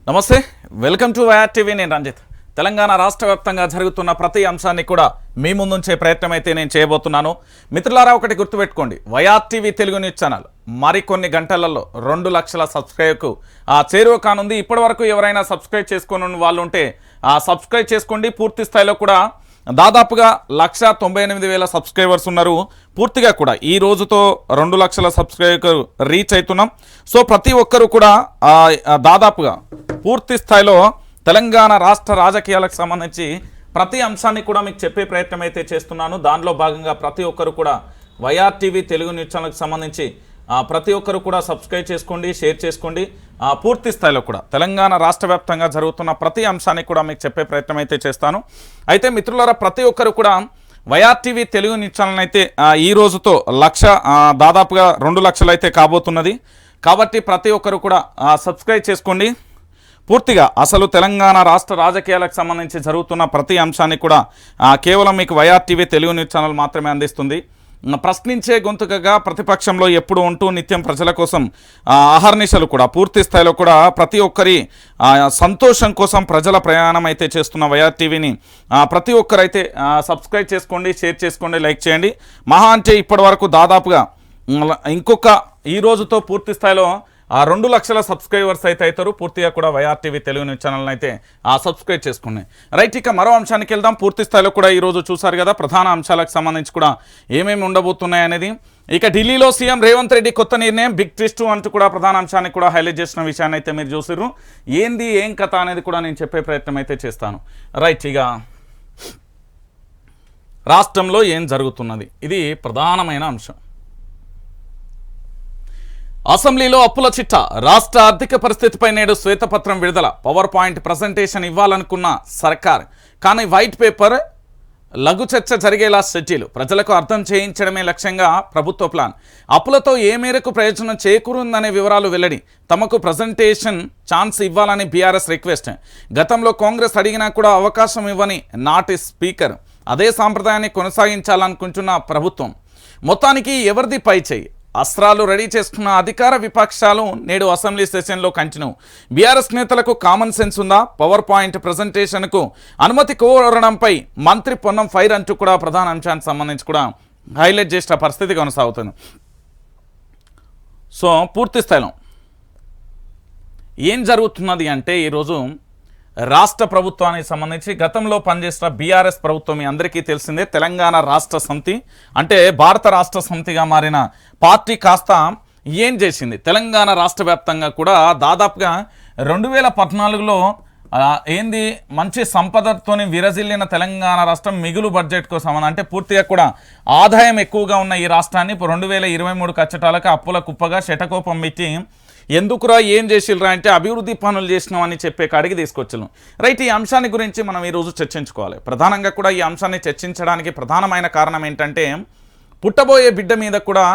నమస్తే, welcome to YR TV. నేను రంజిత్. తెలంగాణ రాష్ట్ర వ్యాప్తంగా జరుగుతున్న ప్రతి అంశాన్ని కూడా మీ ముందుంచే ప్రయత్నం అయితే నేను చేయబోతున్నాను. మిత్రులారా, ఒకటి గుర్తుపెట్టుకోండి, YR TV Telugu news channel మరికొన్ని గంటలలో 2 లక్షల సబ్స్క్రైబ్కు చేరువ కానుంది. ఇప్పటి వరకు ఎవరైనా సబ్స్క్రైబ్ చేసుకుని వాళ్ళు ఉంటే సబ్స్క్రైబ్ చేసుకోండి. పూర్తి స్థాయిలో కూడా దాదాపుగా 1,98,000 సబ్స్క్రైబర్స్ ఉన్నారు. పూర్తిగా కూడా ఈ రోజుతో 2 లక్షల సబ్స్క్రైబర్ రీచ్ అవుతున్నాం. సో ప్రతి ఒక్కరు కూడా దాదాపుగా పూర్తి స్థాయిలో తెలంగాణ రాష్ట్ర రాజకీయాలకు సంబంధించి ప్రతి అంశాన్ని కూడా మీకు చెప్పే ప్రయత్నం అయితే చేస్తున్నాను. దానిలో భాగంగా ప్రతి ఒక్కరు కూడా వైఆర్ టీవీ తెలుగు న్యూస్ ఛానల్కి సంబంధించి ప్రతి ఒక్కరు కూడా సబ్స్క్రైబ్ చేసుకోండి, షేర్ చేసుకోండి. పూర్తి స్థాయిలో కూడా తెలంగాణ రాష్ట్ర వ్యాప్తంగా జరుగుతున్న ప్రతి అంశాన్ని కూడా మీకు చెప్పే ప్రయత్నం అయితే చేస్తాను. అయితే మిత్రులారా, ప్రతి ఒక్కరు కూడా YR TV Telugu news channel అయితే ఈ రోజుతో దాదాపుగా 2 లక్షలు అయితే కాబోతున్నది. కాబట్టి ప్రతి ఒక్కరు కూడా సబ్స్క్రైబ్ చేసుకోండి. పూర్తిగా అసలు తెలంగాణ రాష్ట్ర రాజకీయాలకు సంబంధించి జరుగుతున్న ప్రతి అంశాన్ని కూడా కేవలం మీకు YR TV Telugu news channel మాత్రమే అందిస్తుంది. ప్రశ్నించే గొంతుకగా ప్రతిపక్షంలో ఎప్పుడు ఉంటూ నిత్యం ప్రజల కోసం అహర్నిశలు కూడా పూర్తి స్థాయిలో కూడా ప్రతి ఒక్కరి సంతోషం కోసం ప్రజల ప్రయాణం అయితే చేస్తున్న వైఆర్ టీవీని ప్రతి ఒక్కరైతే సబ్స్క్రైబ్ చేసుకోండి, షేర్ చేసుకోండి, లైక్ చేయండి. మహా అంటే ఇప్పటి వరకు దాదాపుగా ఇంకొక ఈ రోజుతో పూర్తి స్థాయిలో 2 లక్షల సబ్స్క్రైబర్స్ అయితే అవుతారు. పూర్తిగా కూడా వైఆర్ టీవీ తెలుగు న్యూస్ ఛానల్ని అయితే సబ్స్క్రైబ్ చేసుకున్నాయి. రైట్, ఇక మరో అంశానికి వెళ్దాం. పూర్తి స్థాయిలో కూడా ఈరోజు చూసారు కదా, ప్రధాన అంశాలకు సంబంధించి కూడా ఏమేమి ఉండబోతున్నాయి అనేది. ఇక ఢిల్లీలో సీఎం రేవంత్ రెడ్డి కొత్త నిర్ణయం, బిగ్ ట్విస్ట్ అంటూ కూడా ప్రధాన అంశాన్ని కూడా హైలైట్ చేసిన విషయాన్ని అయితే మీరు చూసారు. ఏంది ఏం కథ అనేది కూడా నేను చెప్పే ప్రయత్నం అయితే చేస్తాను. రైట్, ఇక రాష్ట్రంలో ఏం జరుగుతున్నది, ఇది ప్రధానమైన అంశం. అసెంబ్లీలో అప్పుల చిట్టా, రాష్ట్ర ఆర్థిక పరిస్థితిపై నేడు శ్వేతపత్రం విడుదల. పవర్ పాయింట్ ప్రజెంటేషన్ ఇవ్వాలనుకున్న సర్కార్, కానీ వైట్ పేపర్ లఘు చర్చ జరిగేలా షెడ్యూల్. ప్రజలకు అర్థం చేయించడమే లక్ష్యంగా ప్రభుత్వ ప్లాన్. అప్పులతో ఏ మేరకు ప్రయోజనం చేకూరుందనే వివరాలు వెల్లడి. తమకు ప్రజెంటేషన్ ఛాన్స్ ఇవ్వాలని బీఆర్ఎస్ రిక్వెస్ట్. గతంలో కాంగ్రెస్ అడిగినా కూడా అవకాశం ఇవ్వని నాటి స్పీకర్. అదే సాంప్రదాయాన్ని కొనసాగించాలనుకుంటున్న ప్రభుత్వం. మొత్తానికి ఎవరిది పై చేయి? అస్త్రాలు రెడీ చేసుకున్న అధికార విపక్షాలు నేడు అసెంబ్లీ సెషన్లో కంటిన్యూ. బీఆర్ఎస్ నేతలకు కామన్ సెన్స్ ఉందా? పవర్ పాయింట్ ప్రజెంటేషన్కు అనుమతి కోరడంపై మంత్రి పొన్నం ఫైర్ అంటూ కూడా ప్రధాన అంశానికి సంబంధించి కూడా హైలైట్ చేసిన పరిస్థితి కొనసాగుతుంది. సో పూర్తి స్థాయిలో ఏం జరుగుతున్నది అంటే, ఈరోజు రాష్ట్ర ప్రభుత్వానికి సంబంధించి గతంలో పనిచేసిన బీఆర్ఎస్ ప్రభుత్వం మీ అందరికీ తెలిసిందే. తెలంగాణ రాష్ట్ర సమితి అంటే భారత రాష్ట్ర సమితిగా మారిన పార్టీ కాస్త ఏం చేసింది, తెలంగాణ రాష్ట్ర వ్యాప్తంగా కూడా దాదాపుగా 2014లో ఏంది మంచి సంపదతోని విరజిల్లిన తెలంగాణ రాష్ట్రం మిగులు బడ్జెట్కు సంబంధం అంటే పూర్తిగా కూడా ఆదాయం ఎక్కువగా ఉన్న ఈ రాష్ట్రాన్ని 2023 కచ్చటాలకు అప్పుల కుప్పగా శటకోపం పెట్టి ఎందుకురా ఏం చేసిర్రా అంటే అభివృద్ధి పనులు చేసినామని చెప్పే కాడికి తీసుకొచ్చాను. రైట్, ఈ అంశాన్ని గురించి మనం ఈరోజు చర్చించుకోవాలి. ప్రధానంగా కూడా ఈ అంశాన్ని చర్చించడానికి ప్రధానమైన కారణం ఏంటంటే, పుట్టబోయే బిడ్డ మీద కూడా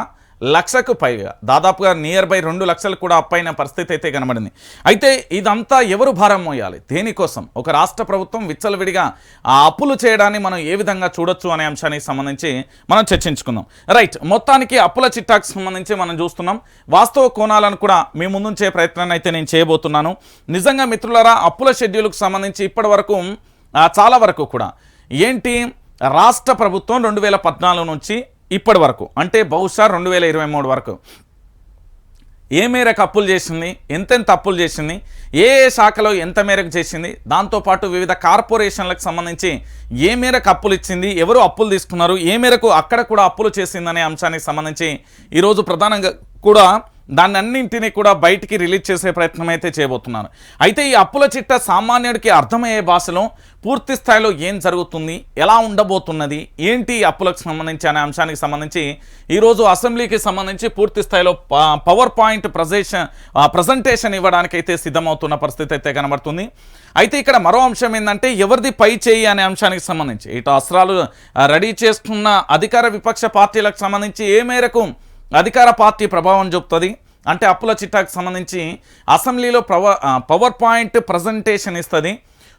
1,00,000కు పైగా దాదాపుగా నియర్ బై 2 లక్షలు కూడా అప్పైన పరిస్థితి అయితే కనబడింది. అయితే ఇదంతా ఎవరు భారం మోయాలి, దేనికోసం? ఒక రాష్ట్ర ప్రభుత్వం విచ్చలవిడిగా ఆ అప్పులు చేయడాన్ని మనం ఏ విధంగా చూడొచ్చు అనే అంశానికి సంబంధించి మనం చర్చించుకుందాం. రైట్, మొత్తానికి అప్పుల చిట్టాకు సంబంధించి మనం చూస్తున్నాం. వాస్తవ కోణాలను కూడా మీ ముందుంచే ప్రయత్నాన్ని అయితే నేను చేయబోతున్నాను. నిజంగా మిత్రులారా, అప్పుల షెడ్యూల్కు సంబంధించి ఇప్పటి వరకు చాలా వరకు కూడా ఏంటి, రాష్ట్ర ప్రభుత్వం 2014 నుంచి ఇప్పటి వరకు అంటే బహుశా 2023 వరకు ఏ మేరకు అప్పులు చేసింది, ఎంతెంత అప్పులు చేసింది, ఏ శాఖలో ఎంత మేరకు చేసింది, దాంతోపాటు వివిధ కార్పొరేషన్లకు సంబంధించి ఏ మేరకు అప్పులు ఇచ్చింది, ఎవరు అప్పులు తీసుకున్నారు, ఏ మేరకు అక్కడ కూడా అప్పులు చేసిందనే అంశానికి సంబంధించి ఈరోజు ప్రధానంగా కూడా దాన్ని అన్నింటినీ కూడా బయటికి రిలీజ్ చేసే ప్రయత్నం అయితే చేయబోతున్నాను. అయితే ఈ అప్పుల చిట్ట సామాన్యుడికి అర్థమయ్యే భాషలో పూర్తి స్థాయిలో ఏం జరుగుతుంది, ఎలా ఉండబోతున్నది, ఏంటి అప్పులకు సంబంధించి అనే అంశానికి సంబంధించి ఈరోజు అసెంబ్లీకి సంబంధించి పూర్తి స్థాయిలో పవర్ పాయింట్ ప్రజెంటేషన్ ఇవ్వడానికైతే సిద్ధమవుతున్న పరిస్థితి అయితే కనబడుతుంది. అయితే ఇక్కడ మరో అంశం ఏంటంటే, ఎవరిది పై చేయి అనే అంశానికి సంబంధించి ఇటు అస్త్రాలు రెడీ చేసుకున్న అధికార విపక్ష పార్టీలకు సంబంధించి ఏ మేరకు అధికార పార్టీ ప్రభావం చూపుతుంది అంటే, అప్పుల చిట్టాకు సంబంధించి అసెంబ్లీలో పవర్ పాయింట్ ప్రజెంటేషన్ ఇస్తుంది.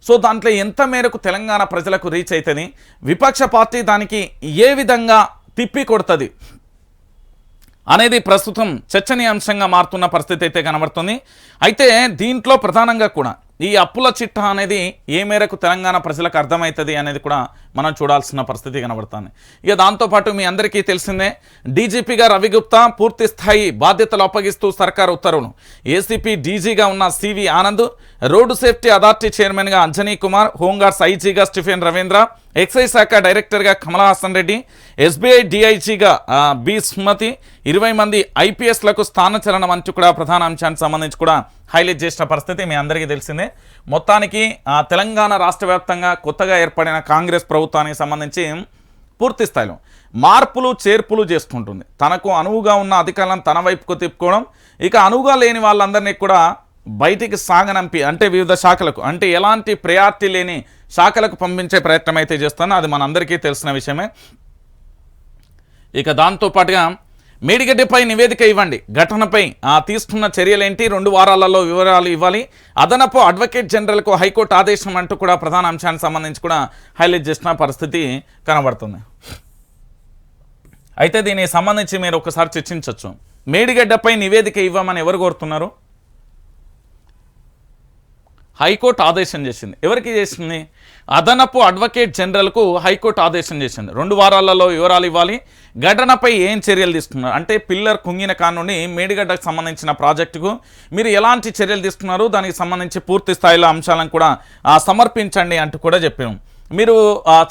సో దాంట్లో ఎంత మేరకు తెలంగాణ ప్రజలకు రీచ్ అవుతుంది, విపక్ష పార్టీ దానికి ఏ విధంగా తిప్పి కొడుతుంది, అనేది ప్రస్తుతం చర్చనీయాంశంగా మారుతున్న పరిస్థితి అయితే కనబడుతుంది. అయితే దీంట్లో ప్రధానంగా కూడా ఈ అప్పుల చిట్టా అనేది ఏ మేరకు తెలంగాణ ప్రజలకు అర్థమవుతుంది అనేది కూడా మనం చూడాల్సిన పరిస్థితి కనబడుతుంది. ఇక దాంతోపాటు మీ అందరికీ తెలిసిందే, డీజీపీగా రవి గుప్తా పూర్తి స్థాయి బాధ్యతలు అప్పగిస్తూ సర్కారు ఉత్తర్వులు. ఏసీపీ డీజీగా ఉన్న CV Anand, road safety authority చైర్మన్గా అంజనీ కుమార్, హోంగార్డ్స్ ఐజీగా స్టిఫెన్ రవీంద్ర, ఎక్సైజ్ శాఖ డైరెక్టర్గా కమలా హాసన్ రెడ్డి, ఎస్బీఐ డిఐజీగా బి సుమతి, 20 మంది ఐపీఎస్లకు స్థానచలనం అంటూ కూడా ప్రధాన అంశానికి సంబంధించి కూడా హైలైట్ చేసిన పరిస్థితి మీ అందరికీ తెలిసిందే. మొత్తానికి తెలంగాణ రాష్ట్ర వ్యాప్తంగా కొత్తగా ఏర్పడిన కాంగ్రెస్ ప్రభుత్వానికి సంబంధించి పూర్తి స్థాయిలో మార్పులు చేర్పులు చేసుకుంటుంది. తనకు అనువుగా ఉన్న అధికారులను తన వైపుకు తిప్పుకోవడం, ఇక అనువుగా లేని వాళ్ళందరినీ కూడా బయటికి సాగనంపి అంటే వివిధ శాఖలకు అంటే ఎలాంటి ప్రయారిటీ లేని శాఖలకు పంపించే ప్రయత్నం అయితే చేస్తానో అది మనందరికీ తెలిసిన విషయమే. ఇక దాంతోపాటుగా మేడిగడ్డపై నివేదిక ఇవ్వండి, ఘటనపై తీసుకున్న చర్యలేంటి, 2 వారాలలో వివరాలు ఇవ్వాలి, అదనపు అడ్వకేట్ జనరల్కు హైకోర్టు ఆదేశం అంటూ కూడా ప్రధాన అంశానికి సంబంధించి కూడా హైలైట్ చేసిన పరిస్థితి కనబడుతుంది. అయితే దీనికి సంబంధించి మీరు ఒకసారి చర్చించవచ్చు. మేడిగడ్డపై నివేదిక ఇవ్వమని ఎవరు కోరుతున్నారు? హైకోర్టు ఆదేశం చేసింది. ఎవరికి చేసింది? అదనపు అడ్వకేట్ జనరల్కు హైకోర్టు ఆదేశం చేసింది. 2 వారాలలో వివరాలు ఇవ్వాలి, ఘటనపై ఏం చర్యలు తీసుకున్నారు అంటే పిల్లర్ కుంగిన కానుండి మేడిగడ్డకు సంబంధించిన ప్రాజెక్టుకు మీరు ఎలాంటి చర్యలు తీసుకున్నారు, దానికి సంబంధించి పూర్తి స్థాయిలో అంశాలను కూడా సమర్పించండి అంటూ కూడా చెప్పాము. మీరు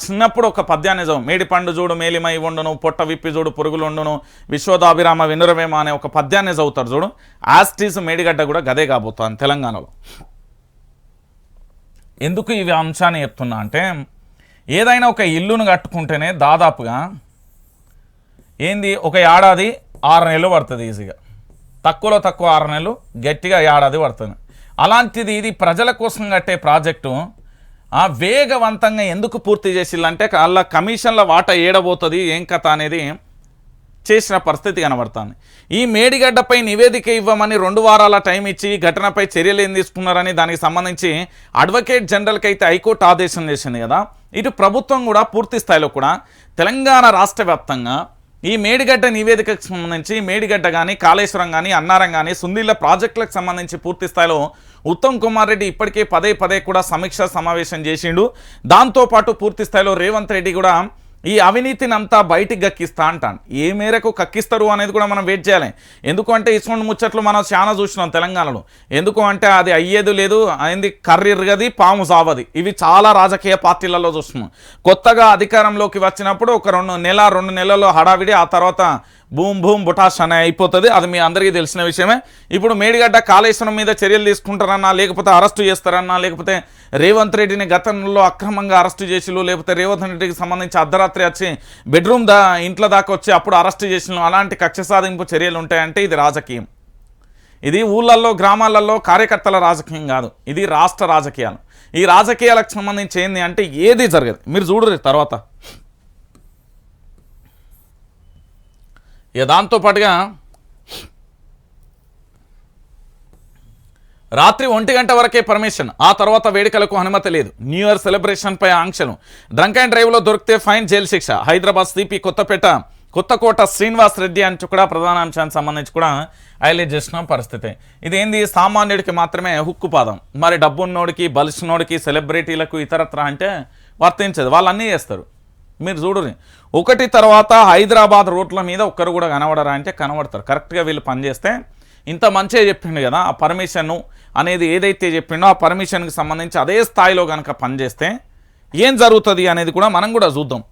చిన్నప్పుడు ఒక పద్యాన్ని చదువు, మేడిపండు చూడు మేలిమై వండును, పొట్ట విప్పి చూడు పురుగులు వండును, విశ్వదాభిరామ వినురవేమ అనే ఒక పద్యాన్ని చదువుతారు చూడు. యాస్టీస్ మేడిగడ్డ కూడా గదే కాబోతుంది తెలంగాణలో. ఎందుకు ఇవి అంశాన్ని చెప్తున్నా అంటే, ఏదైనా ఒక ఇల్లును కట్టుకుంటేనే దాదాపుగా ఏంది ఒక ఏడాది 6 నెలలు పడుతుంది ఈజీగా, తక్కువలో తక్కువ 6 నెలలు, గట్టిగా ఏడాది పడుతుంది. అలాంటిది ఇది ప్రజల కోసం కట్టే ప్రాజెక్టు వేగవంతంగా ఎందుకు పూర్తి చేసిల్లంటే అలా కమిషన్ల వాటా ఏడబోతుంది ఏం కథ అనేది చేసిన పరిస్థితి కనబడుతుంది. ఈ మేడిగడ్డపై నివేదిక ఇవ్వమని 2 వారాల టైం ఇచ్చి ఘటనపై చర్యలు ఏం తీసుకున్నారని దానికి సంబంధించి అడ్వకేట్ జనరల్కి అయితే హైకోర్టు ఆదేశం చేసింది కదా. ఇటు ప్రభుత్వం కూడా పూర్తి స్థాయిలో కూడా తెలంగాణ రాష్ట్ర వ్యాప్తంగా ఈ మేడిగడ్డ నివేదికకు సంబంధించి మేడిగడ్డ కానీ కాళేశ్వరం కానీ అన్నారం కానీ సుందిళ్ళ ప్రాజెక్టులకు సంబంధించి పూర్తి స్థాయిలో ఉత్తమ్ కుమార్ రెడ్డి ఇప్పటికే పదే కూడా సమీక్షా సమావేశం చేసిండు. దాంతోపాటు పూర్తి స్థాయిలో రేవంత్ రెడ్డి కూడా ఈ అవినీతిని అంతా బయటికి కక్కిస్తా అంటాను. ఏ మేరకు కక్కిస్తారు అనేది కూడా మనం వెయిట్ చేయాలి. ఎందుకు అంటే ఇటువంటి ముచ్చట్లు మనం చాలా చూసినాం తెలంగాణలో. ఎందుకు అంటే అది అయ్యేది లేదు, అయింది కర్రిర్గది పాము సావది, ఇవి చాలా రాజకీయ పార్టీలలో చూస్తున్నాం. కొత్తగా అధికారంలోకి వచ్చినప్పుడు ఒక 2 నెలల్లో హడావిడి, ఆ తర్వాత భూమ్ బుటాష్ అనే అయిపోతుంది. అది మీ అందరికీ తెలిసిన విషయమే. ఇప్పుడు మేడిగడ్డ కాళేశ్వరం మీద చర్యలు తీసుకుంటారన్నా, లేకపోతే అరెస్టు చేస్తారన్నా, లేకపోతే రేవంత్ రెడ్డిని గతంలో అక్రమంగా అరెస్టు చేసిలు, లేకపోతే రేవంత్ రెడ్డికి సంబంధించి అర్ధరాత్రి వచ్చి బెడ్రూమ్ ఇంట్లో దాకా వచ్చి అప్పుడు అరెస్టు చేసిన అలాంటి కక్ష సాధింపు చర్యలు ఉంటాయంటే ఇది రాజకీయం. ఇది ఊళ్ళల్లో గ్రామాలలో కార్యకర్తల రాజకీయం కాదు, ఇది రాష్ట్ర రాజకీయాలు. ఈ రాజకీయాలకు సంబంధించి ఏంది అంటే ఏది జరగదు. మీరు చూడరు తర్వాత. ఇక దాంతోపాటుగా రాత్రి 1 గంట వరకే పర్మిషన్, ఆ తర్వాత వేడుకలకు అనుమతి లేదు. న్యూ ఇయర్ సెలబ్రేషన్పై ఆంక్షలు, డ్రంక్ అండ్ డ్రైవ్లో దొరికితే ఫైన్, జైలు శిక్ష. హైదరాబాద్ సిపి కొత్తకోట శ్రీనివాస్ రెడ్డి అంటూ కూడా ప్రధాన అంశానికి సంబంధించి కూడా హైలైట్ చేసిన పరిస్థితి. ఇదేంది సామాన్యుడికి మాత్రమే హుక్కుపాదం, మరి డబ్బున్నోడికి బలిసినోడికి సెలబ్రిటీలకు ఇతరత్ర అంటే వర్తించదు, వాళ్ళు అన్నీ చేస్తారు. మీరు చూడరు ఒకటి తర్వాత హైదరాబాద్ రోడ్ల మీద ఒక్కరు కూడా కనబడరా అంటే కనబడతారు. కరెక్ట్గా వీళ్ళు పనిచేస్తే ఇంత మంచిగా చెప్పిండు కదా, ఆ పర్మిషను అనేది ఏదైతే చెప్పిండో ఆ పర్మిషన్కి సంబంధించి అదే స్థాయిలో కనుక పనిచేస్తే ఏం జరుగుతుంది అనేది కూడా మనం కూడా చూద్దాం.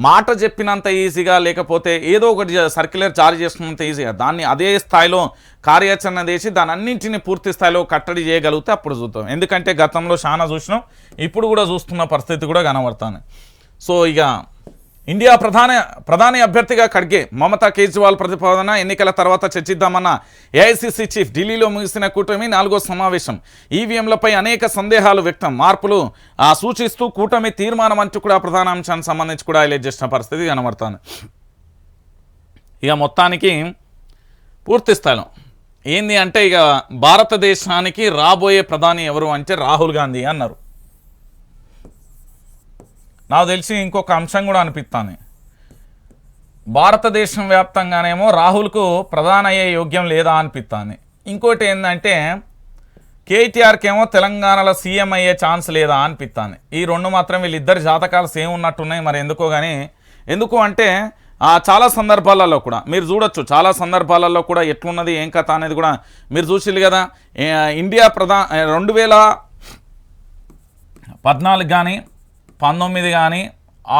మాట చెప్పినంత ఈజీగా, లేకపోతే ఏదో ఒకటి సర్క్యులర్ జారీ చేసుకున్నంత ఈజీగా దాన్ని అదే స్థాయిలో కార్యాచరణ చేసి దాని అన్నింటినీ పూర్తి స్థాయిలో కట్టడి చేయగలిగితే అప్పుడు చూద్దాం. ఎందుకంటే గతంలో చాలా చూసినాం, ఇప్పుడు కూడా చూస్తున్న పరిస్థితి కూడా కనబడుతుంది. సో ఇక ఇండియా ప్రధాని అభ్యర్థిగా ఖర్గే, మమతా కేజ్రీవాల్ ప్రతిపాదన ఎన్నికల తర్వాత చర్చిద్దామన్న ఏఐసీసీ చీఫ్. ఢిల్లీలో ముగిసిన కూటమి 4వ సమావేశం. ఈవీఎంలపై అనేక సందేహాలు వ్యక్తం, మార్పులు సూచిస్తూ కూటమి తీర్మానం అంటూ కూడా ప్రధాన అంశానికి సంబంధించి కూడా హైలైట్ చేసిన పరిస్థితి కనబడుతుంది. ఇక మొత్తానికి పూర్తి స్థాయిలో ఏంది అంటే ఇక భారతదేశానికి రాబోయే ప్రధాని ఎవరు అంటే రాహుల్ గాంధీ అన్నారు. నాకు తెలిసి ఇంకొక అంశం కూడా అనిపిస్తాను, భారతదేశం వ్యాప్తంగానేమో రాహుల్కు ప్రధాన అయ్యే యోగ్యం లేదా అనిపిస్తుంది. ఇంకోటి ఏంటంటే కేటీఆర్కి ఏమో తెలంగాణలో సీఎం అయ్యే ఛాన్స్ లేదా అనిపిస్తుంది. ఈ రెండు మాత్రం వీళ్ళిద్దరు జాతకాలు సేమ్ ఉన్నట్టున్నాయి. మరి ఎందుకో కానీ ఎందుకు అంటే చాలా సందర్భాలలో కూడా మీరు చూడొచ్చు, చాలా సందర్భాలలో కూడా ఎట్లున్నది ఏం కథ అనేది కూడా మీరు చూసిల్లు కదా. ఇండియా 2014 కానీ 19 కానీ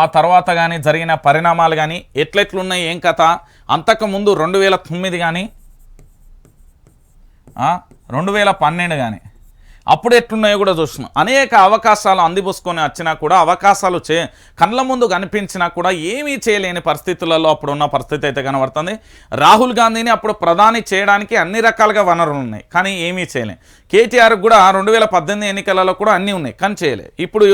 ఆ తర్వాత కానీ జరిగిన పరిణామాలు కానీ ఎట్లెట్లున్నాయి ఏం కథ, అంతకుముందు 2009 కానీ 2012 కానీ అప్పుడు ఎట్లున్నాయో కూడా చూస్తున్నాం. అనేక అవకాశాలు అందిపుసుకొని వచ్చినా కూడా అవకాశాలు కళ్ళ ముందు కనిపించినా కూడా ఏమీ చేయలేని పరిస్థితులలో అప్పుడున్న పరిస్థితి అయితే కనబడుతుంది. రాహుల్ గాంధీని అప్పుడు ప్రధాని చేయడానికి అన్ని రకాలుగా వనరులు ఉన్నాయి, కానీ ఏమీ చేయలే. కేటీఆర్ కూడా 2018 ఎన్నికలలో కూడా అన్నీ ఉన్నాయి, కానీ చేయలే. ఇప్పుడు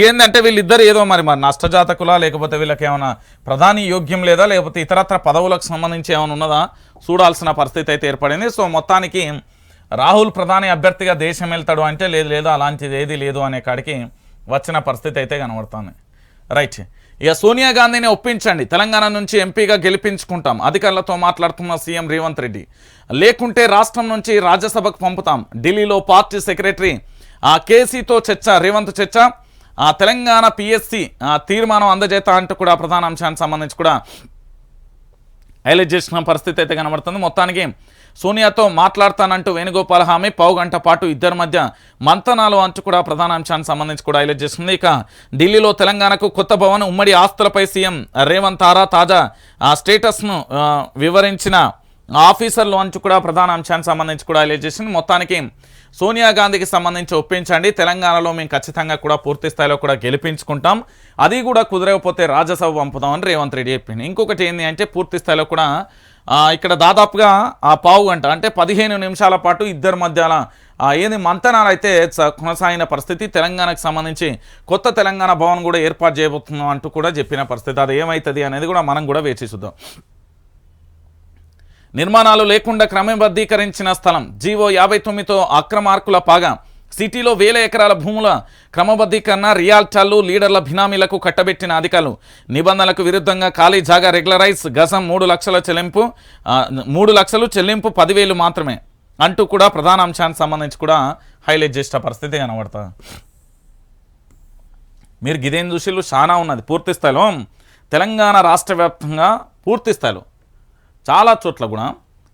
ఏంటంటే వీళ్ళిద్దరు ఏదో మరి నష్టజాతకులా, లేకపోతే వీళ్ళకి ఏమైనా ప్రధాని యోగ్యం లేదా, లేకపోతే ఇతరత్ర పదవులకు సంబంధించి ఏమైనా ఉన్నదా చూడాల్సిన పరిస్థితి అయితే ఏర్పడింది. సో మొత్తానికి రాహుల్ ప్రధాని అభ్యర్థిగా దేశం వెళ్తాడు అంటే లేదు అలాంటిది ఏది లేదు అనే కాడికి వచ్చిన పరిస్థితి అయితే కనబడుతుంది. రైట్, ఇక సోనియా గాంధీని ఒప్పించండి, తెలంగాణ నుంచి ఎంపీగా గెలిపించుకుంటాం, అధికారులతో మాట్లాడుతున్న సీఎం రేవంత్ రెడ్డి. లేకుంటే రాష్ట్రం నుంచి రాజ్యసభకు పంపుతాం, ఢిల్లీలో పార్టీ సెక్రటరీ కేసీతో చర్చ, రేవంత్ చర్చ. తెలంగాణ పిఎస్సి తీర్మానం అందజేత అంటూ కూడా ప్రధాన అంశానికి సంబంధించి కూడా హైలైట్ చేసిన పరిస్థితి అయితే కనబడుతుంది. మొత్తానికి సోనియాతో మాట్లాడతానంటూ వేణుగోపాల్ హామీ, పావుగంట పాటు ఇద్దరి మధ్య మంతనాలు అంటూ కూడా ప్రధాన అంశానికి సంబంధించి కూడా హైలైట్ చేస్తుంది. ఇక ఢిల్లీలో తెలంగాణకు కొత్త భవన్, ఉమ్మడి ఆస్తులపై సీఎం రేవంత్ తాజా స్టేటస్ను వివరించిన ఆఫీసర్లు అంటూ కూడా ప్రధాన అంశానికి సంబంధించి కూడా హైలైట్ చేసింది. మొత్తానికి సోనియా గాంధీకి సంబంధించి ఒప్పించండి, తెలంగాణలో మేము ఖచ్చితంగా కూడా పూర్తి స్థాయిలో కూడా గెలిపించుకుంటాం, అది కూడా కుదరకపోతే రాజ్యసభ పంపుదామని రేవంత్ రెడ్డి చెప్పింది. ఇంకొకటి ఏంటి అంటే పూర్తి స్థాయిలో కూడా ఇక్కడ దాదాపుగా పావుగంట అంటే 15 నిమిషాల పాటు ఇద్దరి మధ్యాల ఏంది మంతనాలు అయితే కొనసాగిన పరిస్థితి. తెలంగాణకు సంబంధించి కొత్త తెలంగాణ భవన్ కూడా ఏర్పాటు చేయబోతున్నాం అంటూ కూడా చెప్పిన పరిస్థితి. అది ఏమవుతుంది అనేది కూడా మనం కూడా వేచి చూద్దాం. నిర్మాణాలు లేకుండా క్రమబద్ధీకరించిన స్థలం, జీవో 59తో అక్రమార్కుల పాగా, సిటీలో 1000 ఎకరాల భూముల క్రమబద్ధీకరణ, రియాల్టర్లు లీడర్ల బినామీలకు కట్టబెట్టిన అధికారులు, నిబంధనలకు విరుద్ధంగా ఖాళీ జాగా రెగ్యులరైజ్, గజం 3 లక్షల చెల్లింపు, 3 లక్షలు చెల్లింపు 10,000 మాత్రమే అంటూ కూడా ప్రధాన అంశానికి సంబంధించి కూడా హైలైట్ చేసిన పరిస్థితి కనబడుతుంది. మీరు గిదేం చూసిళ్ళు చాలా ఉన్నది. పూర్తి స్థాయిలో తెలంగాణ రాష్ట్ర వ్యాప్తంగా పూర్తి స్థాయిలో చాలా చోట్ల కూడా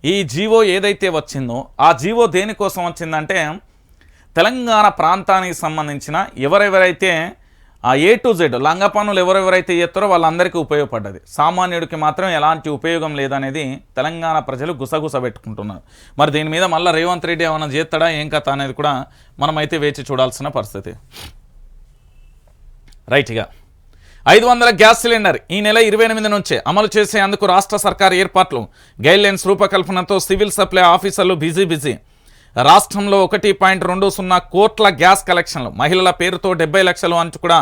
ఈ జీవో ఏదైతే వచ్చిందో ఆ జీవో దేనికోసం వచ్చిందంటే తెలంగాణ ప్రాంతానికి సంబంధించిన ఎవరెవరైతే A to Z లంగపన్నులు ఎవరెవరైతే చేస్తారో వాళ్ళందరికీ ఉపయోగపడ్డది, సామాన్యుడికి మాత్రం ఎలాంటి ఉపయోగం లేదనేది తెలంగాణ ప్రజలు గుసగుస పెట్టుకుంటున్నారు. మరి దీని మీద మళ్ళీ రేవంత్ రెడ్డి ఏమైనా చేస్తాడా ఏం కథ అనేది కూడా మనమైతే వేచి చూడాల్సిన పరిస్థితి. రైట్గా 500 గ్యాస్ సిలిండర్ ఈ నెల 28 నుంచే అమలు చేసేందుకు రాష్ట్ర సర్కార్ ఏర్పాట్లు, గైడ్లైన్స్ రూపకల్పనతో సివిల్ సప్లై ఆఫీసర్లు బిజీ. రాష్ట్రంలో 1.20 కోట్ల గ్యాస్ కలెక్షన్లు, మహిళల పేరుతో 70 లక్షలు అంటూ కూడా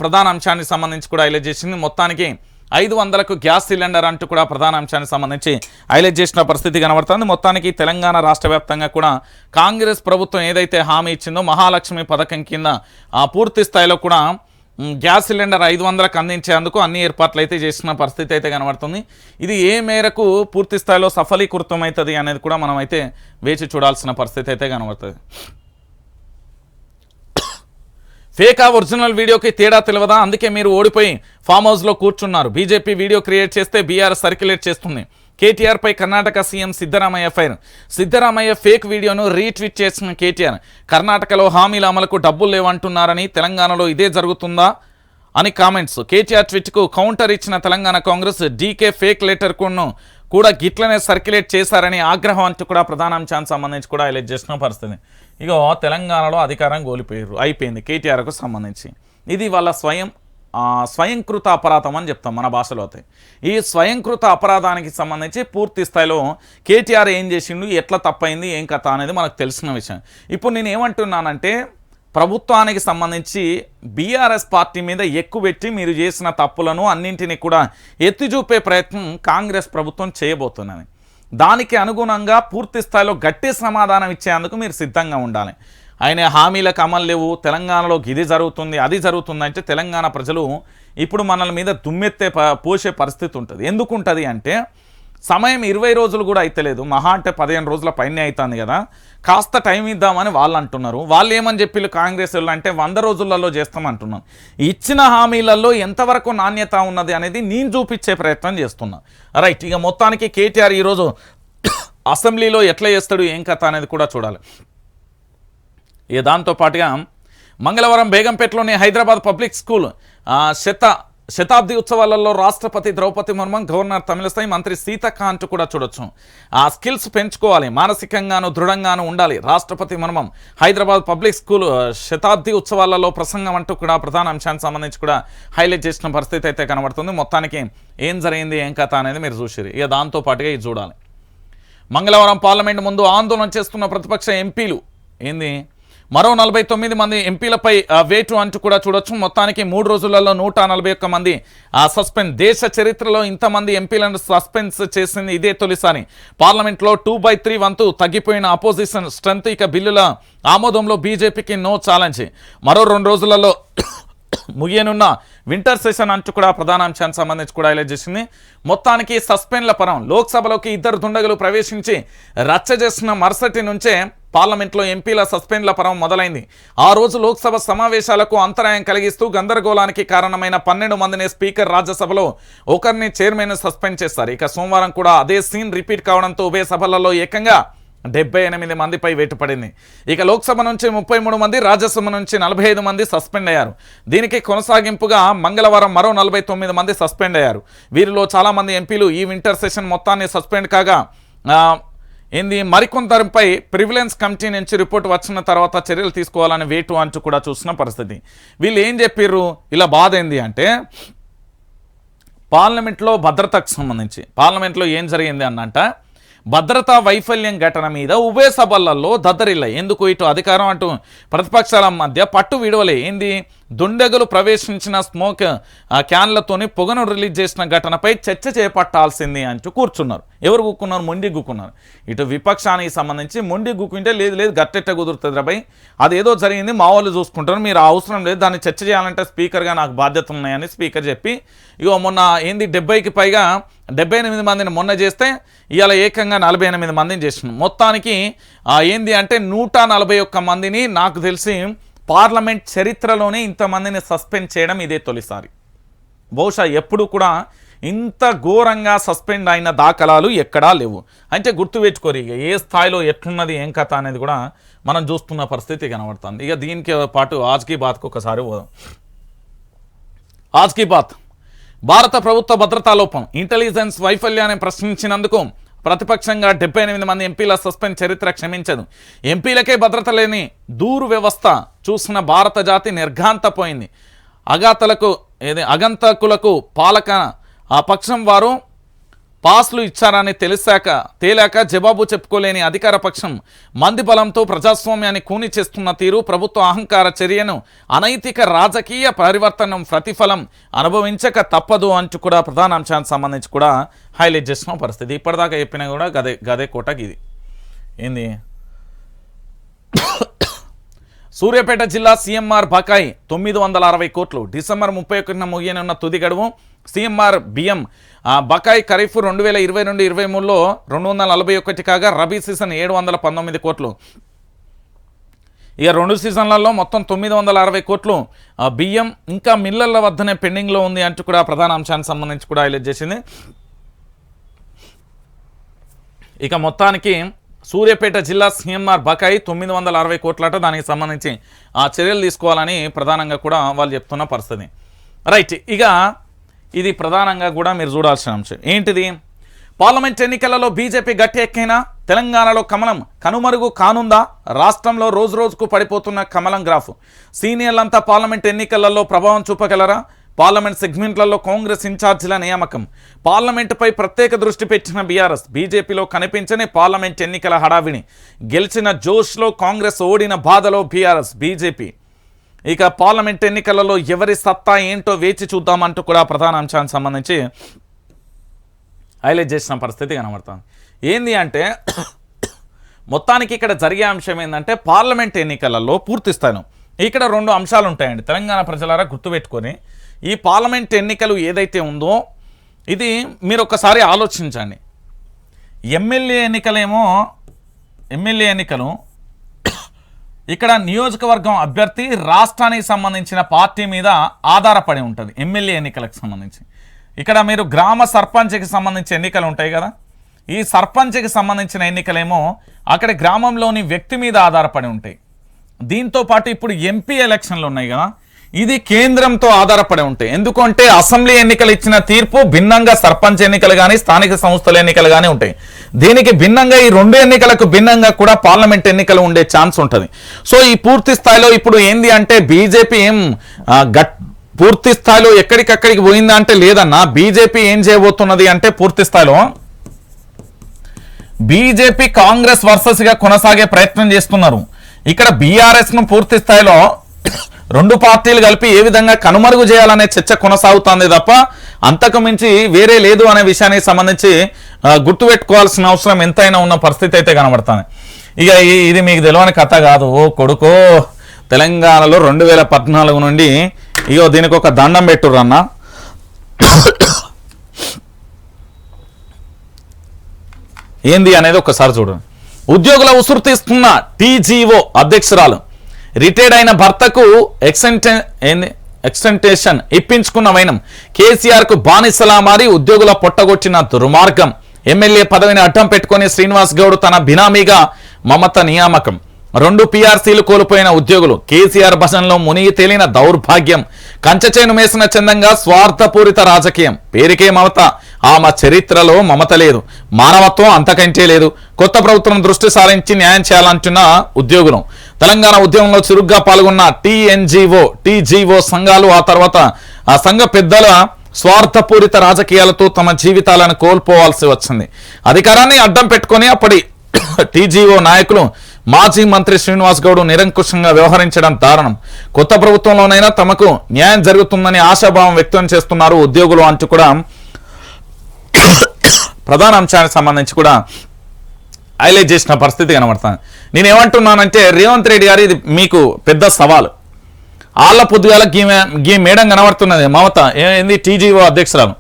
ప్రధాన అంశానికి సంబంధించి కూడా హైలైట్ చేసింది. మొత్తానికి 500కు గ్యాస్ సిలిండర్ అంటూ కూడా ప్రధాన అంశానికి సంబంధించి హైలైట్ చేసిన పరిస్థితి కనబడుతుంది. మొత్తానికి తెలంగాణ రాష్ట్ర వ్యాప్తంగా కూడా కాంగ్రెస్ ప్రభుత్వం ఏదైతే హామీ ఇచ్చిందో మహాలక్ష్మి పథకం కింద పూర్తి స్థాయిలో కూడా గ్యాస్ సిలిండర్ 500కు అందించేందుకు అన్ని ఏర్పాట్లు అయితే చేసిన పరిస్థితి అయితే కనబడుతుంది. ఇది ఏ మేరకు పూర్తి స్థాయిలో సఫలీకృతం అవుతుంది అనేది కూడా మనం అయితే వేచి చూడాల్సిన పరిస్థితి అయితే కనబడుతుంది. ఫేకా ఒరిజినల్ వీడియోకి తేడా తెలియదా, అందుకే మీరు ఓడిపోయి ఫామ్ హౌస్లో కూర్చున్నారు. బీజేపీ వీడియో క్రియేట్ చేస్తే బీఆర్ఎస్ సర్క్యులేట్ చేస్తుంది. కేటీఆర్పై Karnataka CM Siddaramaiah fire, Siddaramaiah fake వీడియోను రీట్వీట్ చేసిన కేటీఆర్, కర్ణాటకలో హామీల అమలుకు డబ్బులు లేవంటున్నారని, తెలంగాణలో ఇదే జరుగుతుందా అని కామెంట్స్. కేటీఆర్ ట్వీట్కు కౌంటర్ ఇచ్చిన Telangana Congress, DK fake letter కూడా గిట్లనే సర్క్యులేట్ చేశారని ఆగ్రహం అంటూ కూడా ప్రధాన అంశానికి సంబంధించి కూడా హైలైట్ చేసిన పరిస్థితి. ఇగో తెలంగాణలో అధికారం కోల్పోయారు, అయిపోయింది కేటీఆర్కు సంబంధించి. ఇది వాళ్ళ స్వయంకృత అపరాధం అని చెప్తాం మన భాషలో. అయితే ఈ స్వయంకృత అపరాధానికి సంబంధించి పూర్తి స్థాయిలో కేటీఆర్ ఏం చేసిండు, ఎట్లా తప్పైంది, ఏం కథ అనేది మనకు తెలిసిన విషయం. ఇప్పుడు నేను ఏమంటున్నానంటే ప్రభుత్వానికి సంబంధించి బీఆర్ఎస్ పార్టీ మీద ఎక్కువ పెట్టి మీరు చేసిన తప్పులను అన్నింటినీ కూడా ఎత్తి చూపే ప్రయత్నం కాంగ్రెస్ ప్రభుత్వం చేయబోతున్నది. దానికి అనుగుణంగా పూర్తి స్థాయిలో గట్టి సమాధానం ఇచ్చేందుకు మీరు సిద్ధంగా ఉండాలి. ఆయన హామీలకు అమలు లేవు, తెలంగాణలో ఇది జరుగుతుంది అది జరుగుతుంది అంటే తెలంగాణ ప్రజలు ఇప్పుడు మనల మీద దుమ్మెత్తే పోసే పరిస్థితి ఉంటుంది. ఎందుకు ఉంటుంది అంటే సమయం 20 రోజులు కూడా అయితలేదు, మహా అంటే 15 రోజుల పైనే అవుతుంది కదా, కాస్త టైం ఇద్దామని వాళ్ళు అంటున్నారు. వాళ్ళు ఏమని చెప్పి కాంగ్రెస్ వాళ్ళు అంటే 100 రోజులలో చేస్తామంటున్నాను. ఇచ్చిన హామీలలో ఎంతవరకు నాణ్యత ఉన్నది అనేది నేను చూపించే ప్రయత్నం చేస్తున్నా. రైట్, ఇక మొత్తానికి కేటీఆర్ ఈరోజు అసెంబ్లీలో ఎట్లా చేస్తాడు ఏం కథ అనేది కూడా చూడాలి. ఇక దాంతోపాటుగా మంగళవారం బేగంపేటలోని హైదరాబాద్ పబ్లిక్ స్కూల్ శతాబ్ది ఉత్సవాలలో రాష్ట్రపతి ద్రౌపది ముర్ము, గవర్నర్ తమిళసై, మంత్రి సీతకాంత్ కూడా చూడొచ్చు. ఆ స్కిల్స్ పెంచుకోవాలి, మానసికంగాను దృఢంగాను ఉండాలి. రాష్ట్రపతి ముర్ము హైదరాబాద్ పబ్లిక్ స్కూల్ శతాబ్ది ఉత్సవాలలో ప్రసంగం అంటూ కూడా ప్రధాన అంశానికి సంబంధించి కూడా హైలైట్ చేసిన పరిస్థితి అయితే కనబడుతుంది. మొత్తానికి ఏం జరిగింది ఏం కథ అనేది మీరు చూసిరు. ఇక దాంతోపాటుగా ఇది చూడాలి. మంగళవారం పార్లమెంట్ ముందు ఆందోళన చేస్తున్న ప్రతిపక్ష ఎంపీలు ఏంది మరో 49 మంది ఎంపీలపై వేటు అంటూ కూడా చూడొచ్చు. మొత్తానికి 3 రోజులలో 141 మంది సస్పెండ్. దేశ చరిత్రలో ఇంతమంది ఎంపీలను సస్పెన్స్ చేసింది ఇదే తొలిసారి. పార్లమెంట్లో 2/3 వంతు తగ్గిపోయిన అపోజిషన్ స్ట్రెంత్. ఇక బిల్లుల ఆమోదంలో బీజేపీకి నో ఛాలెంజ్. మరో 2 రోజులలో ముగియనున్న వింటర్ సెషన్ అంటూ కూడా ప్రధాన అంశానికి సంబంధించి కూడా హైలైట్ చేసింది. మొత్తానికి సస్పెండ్ల పరం. లోక్సభలోకి 2 దుండగులు ప్రవేశించి రచ్చ చేసిన మరుసటి నుంచే పార్లమెంట్లో ఎంపీల సస్పెండ్ల పరం మొదలైంది. ఆ రోజు లోక్సభ సమావేశాలకు అంతరాయం కలిగిస్తూ గందరగోళానికి కారణమైన 12 మందిని స్పీకర్, రాజ్యసభలో ఒకరిని చైర్మన్ సస్పెండ్ చేస్తారు. ఇక సోమవారం కూడా అదే సీన్ రిపీట్ కావడంతో ఉభయ సభలలో ఏకంగా 78 మందిపై వేటు పడింది. ఇక లోక్సభ నుంచి 33 మంది, రాజ్యసభ నుంచి 45 మంది సస్పెండ్ అయ్యారు. దీనికి కొనసాగింపుగా మంగళవారం మరో 49 మంది సస్పెండ్ అయ్యారు. వీరిలో చాలామంది ఎంపీలు ఈ వింటర్ సెషన్ మొత్తాన్ని సస్పెండ్ కాగా మరికొందరిపై ప్రివిలెన్స్ కమిటీ నుంచి రిపోర్ట్ వచ్చిన తర్వాత చర్యలు తీసుకోవాలని వేటు అంటూ కూడా చూసిన పరిస్థితి. వీళ్ళు ఏం చెప్పారు, ఇలా బాధ ఏంది అంటే పార్లమెంట్లో భద్రతకు సంబంధించి పార్లమెంట్లో ఏం జరిగింది అన్నంట భద్రతా వైఫల్యం ఘటన మీద ఉభయ సభలలో దద్దరిల్ల. ఎందుకు ఇటు అధికారం అటు ప్రతిపక్షాల మధ్య పట్టు విడవలే. దుండగులు ప్రవేశించిన స్మోక్ క్యాన్లతోని పొగను రిలీజ్ చేసిన ఘటనపై చర్చ చేపట్టాల్సింది అంటూ కూర్చున్నారు. ఎవరు గుక్కున్నారు? మొండి గుక్కున్నారు. ఇటు విపక్షానికి సంబంధించి మొండి గుక్కుంటే లేదు గట్టెట్ట కుదురుతుంది రాబై, అదేదో జరిగింది మా వాళ్ళు చూసుకుంటారు, మీరు అవసరం లేదు, దాన్ని చర్చ చేయాలంటే స్పీకర్గా నాకు బాధ్యత ఉన్నాయని స్పీకర్ చెప్పి ఇగో మొన్న 70కి పైగా 78 మందిని మొన్న చేస్తే ఇవాళ ఏకంగా 48 మందిని చేసినాం. మొత్తానికి అంటే 141 మందిని నాకు తెలిసి పార్లమెంట్ చరిత్రలోనే ఇంతమందిని సస్పెండ్ చేయడం ఇదే తొలిసారి. బహుశా ఎప్పుడు కూడా ఇంత ఘోరంగా సస్పెండ్ అయిన దాఖలాలు ఎక్కడా లేవు. అంటే గుర్తుపెట్టుకోరు ఇక ఏ స్థాయిలో ఎట్లున్నది ఏం కథ అనేది కూడా మనం చూస్తున్న పరిస్థితి కనబడుతుంది. ఇక దీనికి పాటు ఆజ్కి బాత్కు ఒకసారి పోదాం. ఆజ్కి బాత్ భారత ప్రభుత్వ భద్రతా లోపం, ఇంటెలిజెన్స్ వైఫల్యాన్ని ప్రశ్నించినందుకు ప్రతిపక్షంగా 78 మంది ఎంపీల సస్పెండ్ చరిత్ర క్షమించదు. ఎంపీలకే భద్రత లేని దూరు వ్యవస్థ చూసిన భారత జాతి నిర్ఘాంతపోయింది. అగంతకులకు పాలక ఆ పక్షం వారు పాస్లు ఇచ్చారని తేలాక జవాబు చెప్పుకోలేని అధికార పక్షం మంది బలంతో ప్రజాస్వామ్యాన్ని కూని చేస్తున్న తీరు, ప్రభుత్వ అహంకార చర్యను అనైతిక రాజకీయ పరివర్తనం ప్రతిఫలం అనుభవించక తప్పదు అంటూ కూడా ప్రధాన అంశానికి సంబంధించి కూడా హైలైట్ చేసిన పరిస్థితి. ఇప్పటిదాకా చెప్పినా కూడా గదే కోటకి ఇది ఏంది. సూర్యాపేట జిల్లా సీఎంఆర్ బకాయి 960 కోట్లు. డిసెంబర్ 31న ముగియనున్న తుది గడువు. సీఎంఆర్ బియ్యం బకాయి ఖరీఫ్ 2022-23లో 241 కాగా రబీ సీజన్ 719 కోట్లు. ఇక 2 సీజన్లలో మొత్తం 960 కోట్లు బియ్యం ఇంకా మిల్లర్ల వద్దనే పెండింగ్లో ఉంది అంటూ కూడా ప్రధాన అంశానికి సంబంధించి కూడా హైలైట్ చేసింది. ఇక మొత్తానికి సూర్యాపేట జిల్లా సీఎంఆర్ బకాయి 960 కోట్లట. దానికి సంబంధించి చర్యలు తీసుకోవాలని ప్రధానంగా కూడా వాళ్ళు చెప్తున్న పరిస్థితి. రైట్, ఇక ఇది ప్రధానంగా కూడా మీరు చూడాల్సిన అంశం ఏంటిది. పార్లమెంట్ ఎన్నికలలో బీజేపీ గట్టి ఎక్కైనా తెలంగాణలో కమలం కనుమరుగు కానుందా? రాష్ట్రంలో రోజుకు పడిపోతున్న కమలం గ్రాఫ్. సీనియర్లంతా పార్లమెంట్ ఎన్నికలలో ప్రభావం చూపగలరా? పార్లమెంట్ సెగ్మెంట్లలో కాంగ్రెస్ ఇన్ఛార్జీల నియామకం. పార్లమెంటుపై ప్రత్యేక దృష్టి పెట్టిన బీఆర్ఎస్. బీజేపీలో కనిపించని పార్లమెంట్ ఎన్నికల హడావిడి. గెలిచిన జోష్లో కాంగ్రెస్, ఓడిన బాధలో బీఆర్ఎస్, బీజేపీ. ఇక పార్లమెంట్ ఎన్నికలలో ఎవరి సత్తా ఏంటో వేచి చూద్దామంటూ కూడా ప్రధాన అంశానికి సంబంధించి హైలైట్ చేసిన పరిస్థితి కనబడుతుంది. ఏంది అంటే మొత్తానికి ఇక్కడ జరిగే అంశం ఏంటంటే పార్లమెంట్ ఎన్నికలలో పూర్తి స్థాయిలో ఇక్కడ 2 అంశాలు ఉంటాయండి. తెలంగాణ ప్రజలారా గుర్తుపెట్టుకొని ఈ పార్లమెంట్ ఎన్నికలు ఏదైతే ఉందో ఇది మీరు ఒకసారి ఆలోచించండి. ఎమ్మెల్యే ఎన్నికలు ఇక్కడ నియోజకవర్గం అభ్యర్థి రాష్ట్రానికి సంబంధించిన పార్టీ మీద ఆధారపడి ఉంటుంది. ఎమ్మెల్యే ఎన్నికలకు సంబంధించి ఇక్కడ మీరు గ్రామ సర్పంచ్కి సంబంధించిన ఎన్నికలు ఉంటాయి కదా, ఈ సర్పంచ్కి సంబంధించిన ఎన్నికలేమో అక్కడ గ్రామంలోని వ్యక్తి మీద ఆధారపడి ఉంటాయి. దీంతో పాటు ఇప్పుడు ఎంపీ ఎలక్షన్లు ఉన్నాయి కదా, ఇది కేంద్రంతో ఆధారపడి ఉంటాయి. ఎందుకంటే అసెంబ్లీ ఎన్నికలు ఇచ్చిన తీర్పు భిన్నంగా సర్పంచ్ ఎన్నికలు కానీ స్థానిక సంస్థల ఎన్నికలు కానీ ఉంటాయి. దీనికి భిన్నంగా ఈ 2 ఎన్నికలకు భిన్నంగా కూడా పార్లమెంట్ ఎన్నికలు ఉండే ఛాన్స్ ఉంటుంది. సో ఈ పూర్తి స్థాయిలో ఇప్పుడు ఏంది అంటే బీజేపీ పూర్తి స్థాయిలో ఎక్కడికక్కడికి పోయిందా అంటే లేదన్నా. బీజేపీ ఏం చేయబోతున్నది అంటే పూర్తి స్థాయిలో బీజేపీ కాంగ్రెస్ వర్సెస్గా కొనసాగే ప్రయత్నం చేస్తున్నారు. ఇక్కడ బీఆర్ఎస్ను పూర్తి స్థాయిలో 2 పార్టీలు కలిపి ఏ విధంగా కనుమరుగు చేయాలనే చర్చ కొనసాగుతుంది తప్ప అంతకు మించి వేరే లేదు అనే విషయానికి సంబంధించి గుర్తుపెట్టుకోవాల్సిన అవసరం ఎంతైనా ఉన్న పరిస్థితి అయితే కనబడుతుంది. ఇక ఇది మీకు తెలియని కథ కాదు. ఓ కొడుకో, తెలంగాణలో 2014 నుండి ఇగో దీనికి ఒక దండం పెట్టుర్రన్న. ఏంది అనేది ఒకసారి చూడండి. ఉద్యోగుల ఉసురు తీస్తున్న టీజీఓ అధ్యక్షురాలు రిటైర్డ్ అయిన భర్తకు ఎక్స్టెంటేషన్ ఇప్పించుకున్న వైనం. కేసీఆర్కు బానిసలా మారి ఉద్యోగుల పొట్టగొట్టిన దుర్మార్గం. ఎమ్మెల్యే పదవిని అడ్డం పెట్టుకుని శ్రీనివాస్ గౌడ్ తన బినామీగా మమత నియామకం. 2 పీఆర్సీలు కోల్పోయిన ఉద్యోగులు. కేసీఆర్ భజనలో మునిగి తేలిన దౌర్భాగ్యం. కంచెచేను మేసిన చందంగా స్వార్థపూరిత రాజకీయం. పేరుకే మమత, ఆమె చరిత్రలో మమత లేదు, మానవత్వం అంతకంటే లేదు. కొత్త ప్రభుత్వం దృష్టి సారించి న్యాయం చేయాలంటున్న ఉద్యోగులు. తెలంగాణ ఉద్యమంలో చురుగ్గా పాల్గొన్న టీజీఓ సంఘాలు ఆ తర్వాత ఆ సంఘ పెద్దల స్వార్థపూరిత రాజకీయాలతో తమ జీవితాలను కోల్పోవాల్సి వచ్చింది. అధికారాన్ని అడ్డం పెట్టుకొని అప్పటి టీజీఓ నాయకులు మాజీ మంత్రి శ్రీనివాస్ గౌడ్ నిరంకుశంగా వ్యవహరించడం దారుణం. కొత్త ప్రభుత్వంలోనైనా తమకు న్యాయం జరుగుతుందని ఆశాభావం వ్యక్తం చేస్తున్నారు ఉద్యోగులు అంటూ కూడా ప్రధాన అంశానికి సంబంధించి కూడా హైలైట్ చేసిన పరిస్థితి కనబడుతుంది. నేనేమంటున్నానంటే రేవంత్ రెడ్డి గారు ఇది మీకు పెద్ద సవాలు. ఆళ్ళ పొద్దుగాల గీ మేడం కనబడుతున్నది మమత ఏంది టీజీఓ అధ్యక్షురాలు.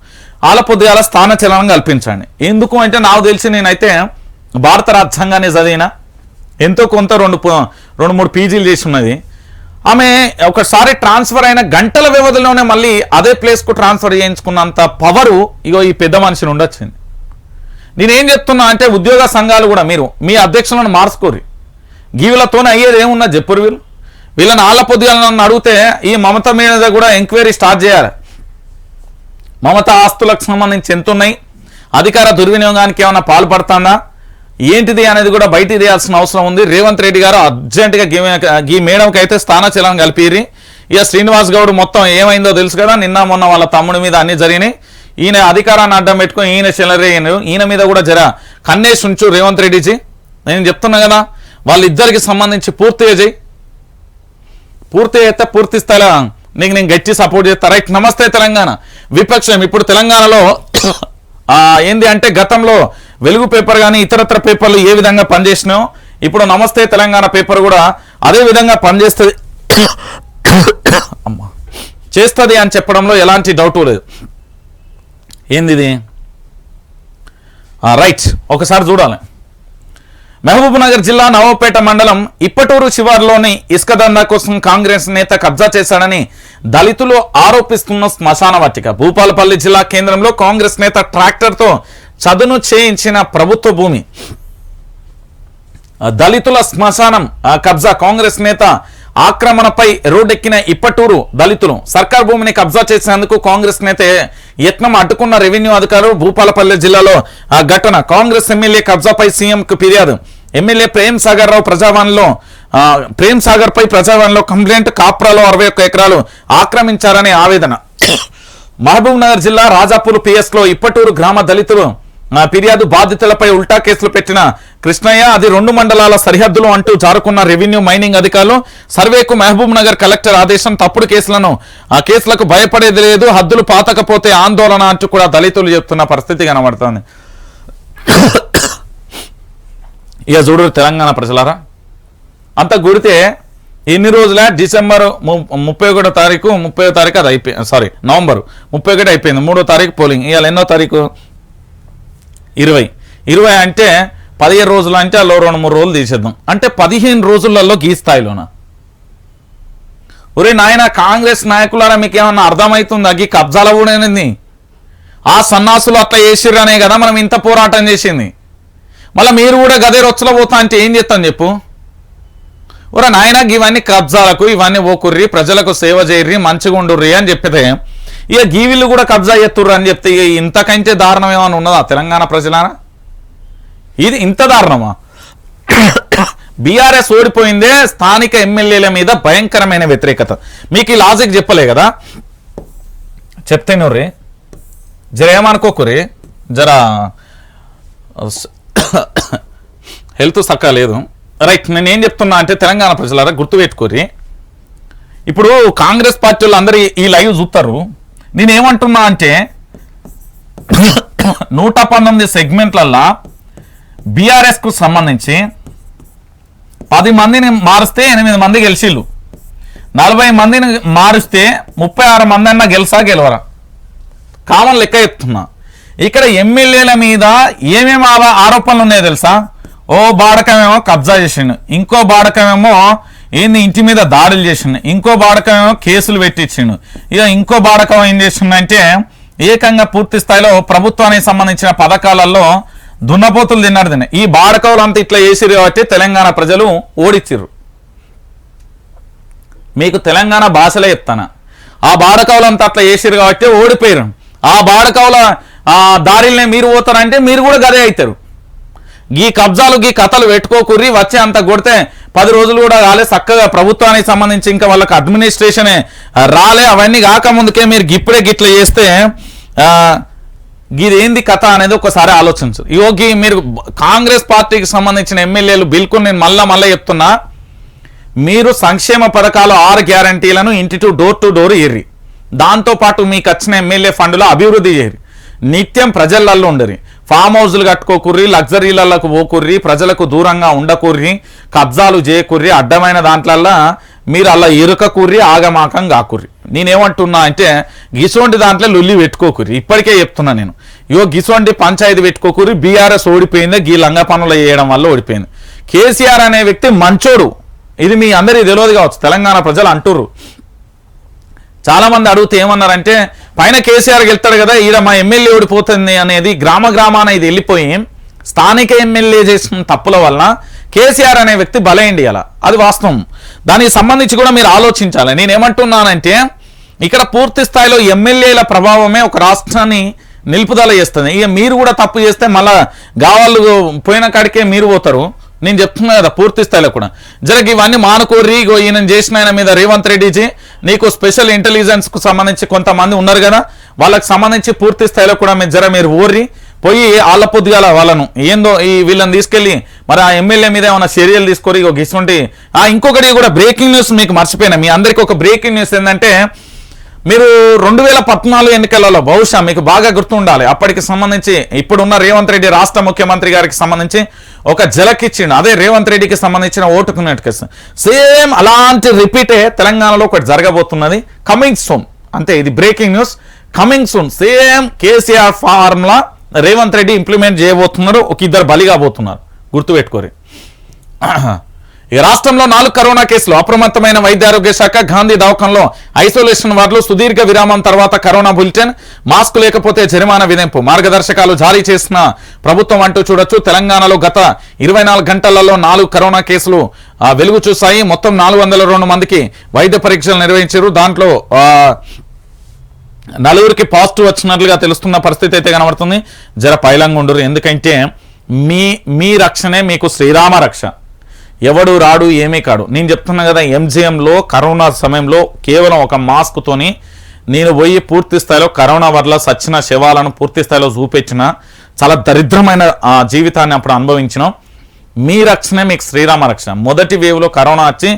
ఆళ్ళ పొద్దుగాల స్థాన చలనం కల్పించండి. ఎందుకు అంటే నాకు తెలిసి నేనైతే భారత రాజ్యాంగాన్ని చదివిన ఎంతో కొంత 2-3 పీజీలు చేసి ఉన్నది. ఆమె ఒకసారి ట్రాన్స్ఫర్ అయిన గంటల వ్యవధిలోనే మళ్ళీ అదే ప్లేస్కు ట్రాన్స్ఫర్ చేయించుకున్నంత పవరు ఇగో ఈ పెద్ద మనిషిని ఉండొచ్చింది. నేనేం చెప్తున్నా అంటే ఉద్యోగ సంఘాలు కూడా మీరు మీ అధ్యక్షులను మార్చుకోరు. గీవులతోనే అయ్యేది ఏమున్నా చెప్పురు. వీళ్ళని ఆళ్ళ పొద్దుగాలను అడిగితే ఈ మమత మీద కూడా ఎంక్వైరీ స్టార్ట్ చేయాలి. మమత ఆస్తులకు సంబంధించి ఎంత ఉన్నాయి, అధికార దుర్వినియోగానికి ఏమైనా పాల్పడుతుందా ఏంటిది అనేది కూడా బయటికి తీయాల్సిన అవసరం ఉంది. రేవంత్ రెడ్డి గారు అర్జెంటుగా ఈ మేడంకి అయితే స్థానచలనం కలిపిరి. ఇక శ్రీనివాస్ గౌడ్ మొత్తం ఏమైందో తెలుసు కదా, నిన్న మొన్న వాళ్ళ తమ్ముడి మీద అన్ని జరిగినాయి. ఈయన అధికారాన్ని అడ్డం పెట్టుకొని ఈయన చెలరేయను. ఈయన మీద కూడా జర కన్నేసి ఉంచు రేవంత్ రెడ్డిజీ. నేను చెప్తున్నా కదా, వాళ్ళిద్దరికి సంబంధించి పూర్తిగా చేయి. పూర్తి అయితే పూర్తి స్థాయిలో నీకు నేను గట్టి సపోర్ట్ చేస్తా. రైట్. నమస్తే తెలంగాణ విపక్షం. ఇప్పుడు తెలంగాణలో ఏంది అంటే గతంలో వెలుగు పేపర్ కానీ ఇతరత్ర పేపర్లు ఏ విధంగా పనిచేసినాయో ఇప్పుడు నమస్తే తెలంగాణ పేపర్ కూడా అదే విధంగా పనిచేస్తుంది చేస్తుంది అని చెప్పడంలో ఎలాంటి డౌటు లేదు. ఏంది ఇది? రైట్, ఒకసారి చూడాలి. మహబూబ్ నగర్ జిల్లా నవాపేట మండలం ఇప్పటూరు శివార్లోని ఇసుక దందా కోసం కాంగ్రెస్ నేత కబ్జా చేశాడని దళితులు ఆరోపిస్తున్న శ్మశాన వాటిక. భూపాలపల్లి జిల్లా కేంద్రంలో కాంగ్రెస్ నేత ట్రాక్టర్తో చదును చేయించిన ప్రభుత్వ భూమి. దళితుల శ్మశానం కబ్జా. కాంగ్రెస్ నేత ఆక్రమణపై రోడ్డెక్కిన ఇప్పటూరు దళితులు సర్కార్ భూమిని కబ్జా చేసేందుకు కాంగ్రెస్ నేత యత్నం అడ్డుకున్న రెవెన్యూ అధికారులు. భూపాలపల్లి జిల్లాలో ఘటన. కాంగ్రెస్ ఎమ్మెల్యే కబ్జాపై సీఎంకు ఫిర్యాదు. ఎమ్మెల్యే ప్రేమ్ సాగర్ పై ప్రజావాణిలో కంప్లైంట్. కాప్రాలో 61 ఎకరాలు ఆక్రమించారని ఆవేదన. మహబూబ్ నగర్ జిల్లా రాజాపూర్ పిఎస్ లో ఇప్పటూరు గ్రామ దళితులు ఫిర్యాదు. బాధితులపై ఉల్టా కేసులు పెట్టిన కృష్ణయ్య. అది 2 మండలాల సరిహద్దులు అంటూ జారుకున్న రెవెన్యూ మైనింగ్ అధికారులు. సర్వేకు మహబూబ్ నగర్ కలెక్టర్ ఆదేశం. తప్పుడు కేసులకు భయపడేది లేదు, హద్దులు పాతకపోతే ఆందోళన అంటూ కూడా దళితులు చెప్తున్న పరిస్థితి కనబడుతోంది. ఇక చూడు తెలంగాణ ప్రజలారా, అంత గుడితే ఎన్ని రోజుల డిసెంబర్ 31వ తారీఖు అది అయిపోయింది, సారీ నవంబర్ 31 అయిపోయింది, 3వ తారీఖు పోలింగ్. ఇవాళ ఎన్నో తారీఖు 20 అంటే 15 రోజులు అంటే అలా 2-3 రోజులు తీసేద్దాం, అంటే 15 రోజులలో ఈ స్థాయిలోన. ఒరే నాయన కాంగ్రెస్ నాయకులారా మీకు ఏమన్నా అర్థమవుతుందా? ఈ కబ్జాల కూడా ఆ సన్నాసులు అట్లా చేసిర్రనే కదా మనం ఇంత పోరాటం చేసింది. మళ్ళీ మీరు కూడా గదే రొచ్చలో పోతా అంటే ఏం చేస్తాను చెప్పు. ఒరే నాయన ఇవన్నీ కబ్జాలకు ఇవన్నీ ఓకుర్రి, ప్రజలకు సేవ చేయర్రి, మంచిగా ఉండుర్రి అని చెప్పితే ఇక గీవిళ్ళు కూడా కబ్జా చేస్తుర్రు అని చెప్తే ఇక ఇంతకంటే దారుణం ఏమైనా ఉన్నదా తెలంగాణ ప్రజలారా? ఇది ఇంత దారుణమా? బీఆర్ఎస్ ఓడిపోయిందే స్థానిక ఎమ్మెల్యేల మీద భయంకరమైన వ్యతిరేకత. మీకు ఈ లాజిక్ చెప్పలే కదా, చెప్తేనోర్రీ జర ఏమనుకోకురి, జర హెల్త్ చక్కగా లేదు. రైట్, నేనేం చెప్తున్నా అంటే తెలంగాణ ప్రజలారా గుర్తుపెట్టుకోరి, ఇప్పుడు కాంగ్రెస్ పార్టీ వాళ్ళు అందరూ ఈ లైవ్ చూస్తారు. నేనేమంటున్నా అంటే 119 సెగ్మెంట్లల్లో బీఆర్ఎస్కు సంబంధించి 10 మందిని మారిస్తే 8 మంది గెలిచిళ్ళు, 40 మందిని మారిస్తే 36 మంది అన్నా గెలవరా? కామన్ లెక్క చెప్తున్నా. ఇక్కడ ఎమ్మెల్యేల మీద ఏమేమి ఆరోపణలు ఉన్నాయో తెలుసా? ఓ బాడకమేమో కబ్జా చేసిండు, ఇంకో బాడకమేమో ఏంది ఇంటి మీద దాడులు చేసిండు, ఇంకో బాడకమేమో కేసులు పెట్టించిండు, ఇక ఇంకో బాడకం ఏం చేసిండంటే ఏకంగా పూర్తి స్థాయిలో ప్రభుత్వానికి సంబంధించిన పథకాలలో దున్నపోతులు తిన్నాడు. ఈ బాడకవులు అంతా ఇట్లా చేసిరు కాబట్టి తెలంగాణ ప్రజలు ఓడిచ్చిర్రు. మీకు తెలంగాణ భాషలే చెప్తాను, ఆ బాడకవులంతా అట్లా చేసిరు కాబట్టి ఓడిపోయారు. ఆ బాడకవుల దారిలనే మీరు పోతారంటే మీరు కూడా గదే అవుతారు. ఈ కబ్జాలు ఈ కథలు పెట్టుకోకుర్రి, వచ్చే అంత కొడితే 10 రోజులు కూడా రాలే, చక్కగా ప్రభుత్వానికి సంబంధించి ఇంకా వాళ్ళకి అడ్మినిస్ట్రేషనే రాలే, అవన్నీ కాకముందుకే మీరు ఇప్పుడే గిట్ల చేస్తే ఇదేంది కథ అనేది ఒకసారి ఆలోచించు. యోగి మీరు కాంగ్రెస్ పార్టీకి సంబంధించిన ఎమ్మెల్యేలు బిల్కుల్ నేను మళ్ళా చెప్తున్నా, మీరు సంక్షేమ పథకాలు 6 గ్యారంటీలను ఇంటి డోర్ టు డోర్ ఇర్రి, దాంతోపాటు మీకు వచ్చిన ఎమ్మెల్యే ఫండ్లో అభివృద్ధి చేయరు, నిత్యం ప్రజలలో ఉండరు, ఫామ్ హౌస్లు కట్టుకోకుర్రి, లగ్జరీలకు పోకుర్రి, ప్రజలకు దూరంగా ఉండకుర్రి, కబ్జాలు చేయకుర్రి, అడ్డమైన దాంట్లల్లో మీరు అలా ఇరుకకుర్రి, ఆగమాకం కాకుర్రి. నేనేమంటున్నా అంటే గిసోంటి దాంట్లో లొల్లి పెట్టుకోకుర్రి, ఇప్పటికే చెప్తున్నా నేను. గిసోంటి పంచాయతీ పెట్టుకోకుర్రి. బీఆర్ఎస్ ఓడిపోయింది ఈ లంగ పనులు చేయడం వల్ల ఓడిపోయింది. కేసీఆర్ అనే వ్యక్తి మంచోడు, ఇది మీ అందరికీ తెలియదు కావచ్చు, తెలంగాణ ప్రజలు అంటుర్రు. చాలా మంది అడిగితే ఏమన్నారంటే పైన కేసీఆర్ వెళ్తాడు కదా, ఈడ మా ఎమ్మెల్యే ఓడిపోతుంది అనేది గ్రామాన ఇది వెళ్ళిపోయి స్థానిక ఎమ్మెల్యే చేసిన తప్పుల వల్ల కేసీఆర్ అనే వ్యక్తి బలైండి అలా, అది వాస్తవం. దానికి సంబంధించి కూడా మీరు ఆలోచించాలి. నేనేమంటున్నానంటే ఇక్కడ పూర్తి స్థాయిలో ఎమ్మెల్యేల ప్రభావమే ఒక రాష్ట్రాన్ని నిలుపుదల చేస్తుంది. ఇక మీరు కూడా తప్పు చేస్తే మళ్ళా గావాళ్ళు పోయిన కాడికే మీరు పోతారు. నేను చెప్తున్నా కదా పూర్తి స్థాయిలో కూడా జరగ ఇవన్నీ మానుకోర్రి. ఈయన చేసిన ఆయన మీద రేవంత్ రెడ్డిజీ నీకు స్పెషల్ ఇంటెలిజెన్స్కు సంబంధించి కొంతమంది ఉన్నారు కదా, వాళ్ళకి సంబంధించి పూర్తి స్థాయిలో కూడా మీరు ఓర్రి పోయి ఆళ్ళ పొద్దుగాల వాళ్ళను ఏందో వీళ్ళని తీసుకెళ్ళి మరి ఆ ఎమ్మెల్యే మీద ఏమైనా చర్యలు తీసుకొని ఇటువంటి. ఇంకొకటి కూడా బ్రేకింగ్ న్యూస్ మీకు మర్చిపోయినా, మీ అందరికీ ఒక బ్రేకింగ్ న్యూస్ ఏంటంటే మీరు 2014 ఎన్నికలలో బహుశా మీకు బాగా గుర్తుండాలి, అప్పటికి సంబంధించి ఇప్పుడున్న రేవంత్ రెడ్డి రాష్ట్ర ముఖ్యమంత్రి గారికి సంబంధించి ఒక జలకిచ్చిండు. అదే రేవంత్ రెడ్డికి సంబంధించిన ఓటుకున్నట్టు సేమ్ అలాంటి రిపీటే తెలంగాణలో ఒకటి జరగబోతున్నది. కమింగ్ సూన్, అంతే, ఇది breaking news. Coming soon same KCR formula Revanth Reddy implement చేయబోతున్నారు. ఒక 2 బలిగా పోతున్నారు, గుర్తుపెట్టుకోరు. ఈ రాష్ట్రంలో 4 కరోనా కేసులు. అప్రమత్తమైన వైద్య ఆరోగ్య శాఖ. గాంధీ దవాఖానలో ఐసోలేషన్ వార్డులు. సుదీర్ఘ విరామం తర్వాత కరోనా బులెటిన్. మాస్క్ లేకపోతే జరిమానా విధింపు. మార్గదర్శకాలు జారీ చేసిన ప్రభుత్వం అంటూ చూడొచ్చు. తెలంగాణలో గత 24 గంటలలో 4 కరోనా కేసులు వెలుగు చూశాయి. మొత్తం 402 మందికి వైద్య పరీక్షలు నిర్వహించారు. దాంట్లో 4కి పాజిటివ్ వచ్చినట్లుగా తెలుస్తున్న పరిస్థితి అయితే కనబడుతుంది. జర పైలంగా ఉండరు, ఎందుకంటే మీ రక్షణే మీకు శ్రీరామ రక్ష. ఎవడు రాడు ఏమీ కాడు. నేను చెప్తున్నా కదా, ఎంజిఎంలో కరోనా సమయంలో కేవలం ఒక మాస్క్తోని నేను పోయి పూర్తి స్థాయిలో కరోనా వల్ల సచ్చిన శవాలను పూర్తి స్థాయిలో చూపించిన చాలా దరిద్రమైన జీవితాన్ని అప్పుడు అనుభవించినాం. మీ రక్షణే మీకు శ్రీరామ రక్ష. మొదటి వేవ్లో కరోనా వచ్చి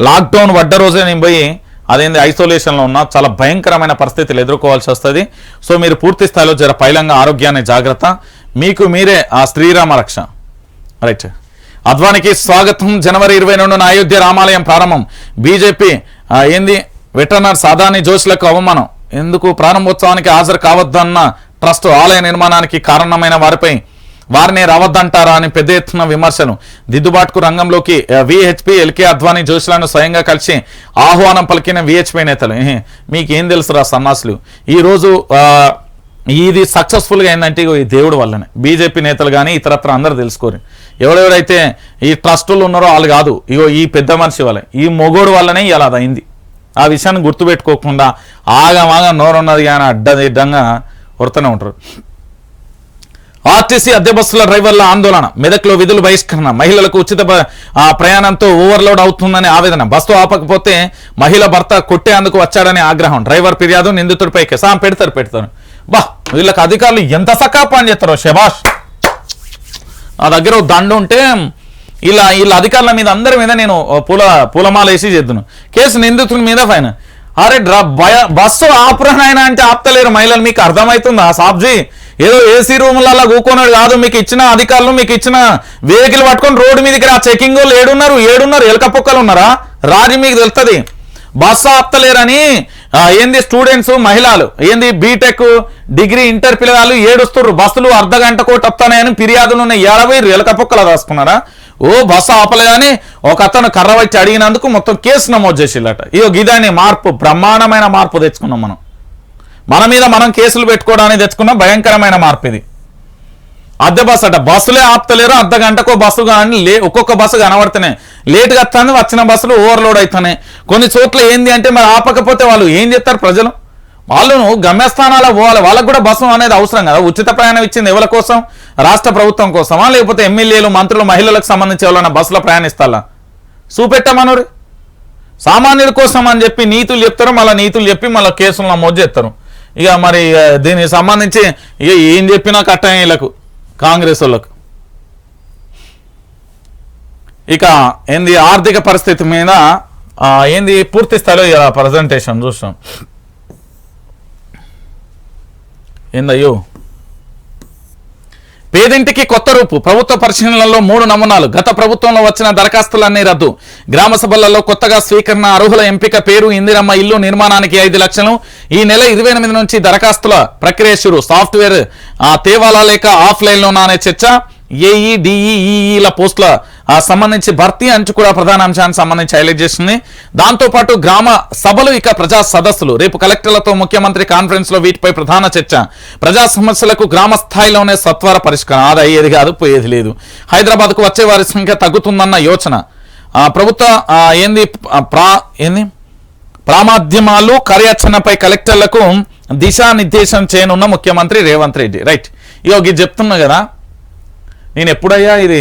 లాక్డౌన్ పడ్డ రోజే నేను పోయి అదేంది ఐసోలేషన్లో ఉన్నా చాలా భయంకరమైన పరిస్థితులు ఎదుర్కోవాల్సి వస్తుంది. సో మీరు పూర్తి స్థాయిలో జర పైలంగా ఆరోగ్యాన్ని జాగ్రత్త, మీకు మీరే ఆ శ్రీరామ రక్ష. రైట్. అద్వానికి స్వాగతం. జనవరి 22న అయోధ్య రామాలయం ప్రారంభం. బీజేపీ ఏంది వెటర్నర్స్ అదాని జోష్లకు అవమానం. ఎందుకు ప్రారంభోత్సవానికి హాజరు కావద్దన్న ట్రస్ట్ ఆలయ నిర్మాణానికి కారణమైన వారినే రావద్దంటారా అని పెద్ద ఎత్తున విమర్శలు. దిద్దుబాటుకు రంగంలోకి విహెచ్పి ఎల్కే అద్వానీ జోష్లను స్వయంగా కలిసి ఆహ్వానం పలికిన విహెచ్పి నేతలు. మీకేం తెలుసురా సన్నాసులు. ఈరోజు ఇది సక్సెస్ఫుల్గా ఏంటంటే ఈ దేవుడు వల్లనే. బీజేపీ నేతలు కానీ ఇతరత్ర అందరూ తెలుసుకోరు. ఎవరెవరైతే ఈ ట్రస్టులు ఉన్నారో వాళ్ళు కాదు, ఈ పెద్ద మనిషి వల్లే, ఈ మొగోడు వల్లనే ఇలా అది అయింది. ఆ విషయాన్ని గుర్తుపెట్టుకోకుండా ఆగమాగా నోరున్నది కానీ అడ్డదిడ్డంగా వరుతూనే ఉంటారు. ఆర్టీసీ అద్దె బస్సుల డ్రైవర్ల ఆందోళన. మెదక్లో విధులు బహిష్కరణ. మహిళలకు ఉచిత ప్రయాణంతో ఓవర్లోడ్ అవుతుందని ఆవేదన. బస్సు ఆపకపోతే మహిళ భర్త కొట్టేందుకు వచ్చాడని ఆగ్రహం. డ్రైవర్ ఫిర్యాదు, నిందితుడిపై కేసు. పెడతారు బా వీళ్ళకి అధికారులు ఎంత సక్కా పని చేస్తారో. శభాష్. నా దగ్గర దండు ఉంటే వీళ్ళ అధికారుల మీద అందరి మీద నేను పూలమాల వేసి చేద్దును. కేసు నిందితుల మీద ఫైన్. అరే బస్సు ఆపురనైనా అంటే ఆపుతలేరు మహిళలు. మీకు అర్థమవుతుందా సాబ్జీ? ఏదో ఏసీ రూములలో కూకోనాడు కాదు. మీకు ఇచ్చిన అధికారులు మీకు ఇచ్చిన వెహికల్ పట్టుకొని రోడ్డు మీదకి రా. చెకింగ్ వాళ్ళు ఏడున్నారు ఎలకపొక్కలు ఉన్నారా? రాజీ మీకు తెలుస్తుంది. బస్సు ఆపుతలేరని ఏంది స్టూడెంట్స్ మహిళలు ఏంది బీటెక్ డిగ్రీ ఇంటర్ పిల్లలు ఏడుస్తున్నారు. బస్సులు అర్ధగంట కోటి వస్తానని ఫిర్యాదులు ఉన్నాయి. 70 ఎలకపొక్కలు రాసుకున్నారా? బస్సు ఆపలేదని ఒక అతను కర్ర వచ్చి అడిగినందుకు మొత్తం కేసు నమోదు చేసిల్లట. గిదాన్ని మార్పు, బ్రహ్మాండమైన మార్పు తెచ్చుకున్నాం మనం. మన మీద మనం కేసులు పెట్టుకోవడానికి తెచ్చుకున్న భయంకరమైన మార్పు ఇది. అద్దె బస్సు అట. బస్సులే ఆపుతలేరు. అర్ధగంటకో బస్సు కానీ ఒక్కొక్క బస్సు కనబడుతున్నాయి. లేటుగా వస్తాను. వచ్చిన బస్సులు ఓవర్లోడ్ అవుతున్నాయి. కొన్ని చోట్ల ఏంది అంటే మరి ఆపకపోతే వాళ్ళు ఏం చేస్తారు? ప్రజలు వాళ్ళను గమ్యస్థానాలకు పోవాలి. వాళ్ళకు కూడా బస్సు అనేది అవసరం కదా. ఉచిత ప్రయాణం ఇచ్చింది ఎవరి కోసం? రాష్ట్ర ప్రభుత్వం కోసమా? లేకపోతే ఎమ్మెల్యేలు మంత్రులు మహిళలకు సంబంధించి ఎవరైనా బస్సులో ప్రయాణిస్తారా? చూపెట్టమనురి. సామాన్యుల కోసం అని చెప్పి నీతులు చెప్తారు. మళ్ళీ నీతులు చెప్పి మళ్ళీ కేసులు నమోదు చేస్తారు. ఇక మరి దీనికి సంబంధించి ఇక ఏం చెప్పినా కట్టం వీళ్ళకు, కాంగ్రెస్ వాళ్ళకు. ఇక ఏంది ఆర్థిక పరిస్థితి మీద ఏంది పూర్తి స్థాయిలో ఇలా ప్రజెంటేషన్ చూస్తాం. ఏందయ్యో పేదింటికి కొత్త రూపు. ప్రభుత్వ పరిశీలనలో 3 నమూనాలు. గత ప్రభుత్వంలో వచ్చిన దరఖాస్తులన్నీ రద్దు. గ్రామ సభలలో కొత్తగా స్వీకరణ. అర్హుల ఎంపిక. పేరు ఇందిరమ్మ ఇల్లు నిర్మాణానికి 5 లక్షలు. ఈ నెల 28 నుంచి దరఖాస్తుల ప్రక్రియ షురు. సాఫ్ట్వేర్ తేవాలా లేక ఆఫ్లైన్లోనా అనే చర్చ. ఏఈ డిఈఈల పోస్టుల సంబంధించి భర్తీ అంచు కూడా ప్రధాన అంశానికి సంబంధించి హైలైట్ చేస్తుంది. దాంతోపాటు గ్రామ సభలు, ఇక ప్రజా సదస్సులు. రేపు కలెక్టర్లతో ముఖ్యమంత్రి కాన్ఫరెన్స్ లో వీటిపై ప్రధాన చర్చ. ప్రజా సమస్యలకు గ్రామ స్థాయిలోనే సత్వర పరిష్కారం. అది అయ్యేది కాదు, పోయేది లేదు. హైదరాబాద్ కు వచ్చే వారి సంఖ్య తగ్గుతుందన్న యోచన. ప్రభుత్వ ప్రామాధ్యమాలు కార్యాచరణపై కలెక్టర్లకు దిశానిర్దేశం చేయనున్న ముఖ్యమంత్రి రేవంత్ రెడ్డి. రైట్. ఇది చెప్తున్నా కదా నేను. ఎప్పుడయ్యా ఇది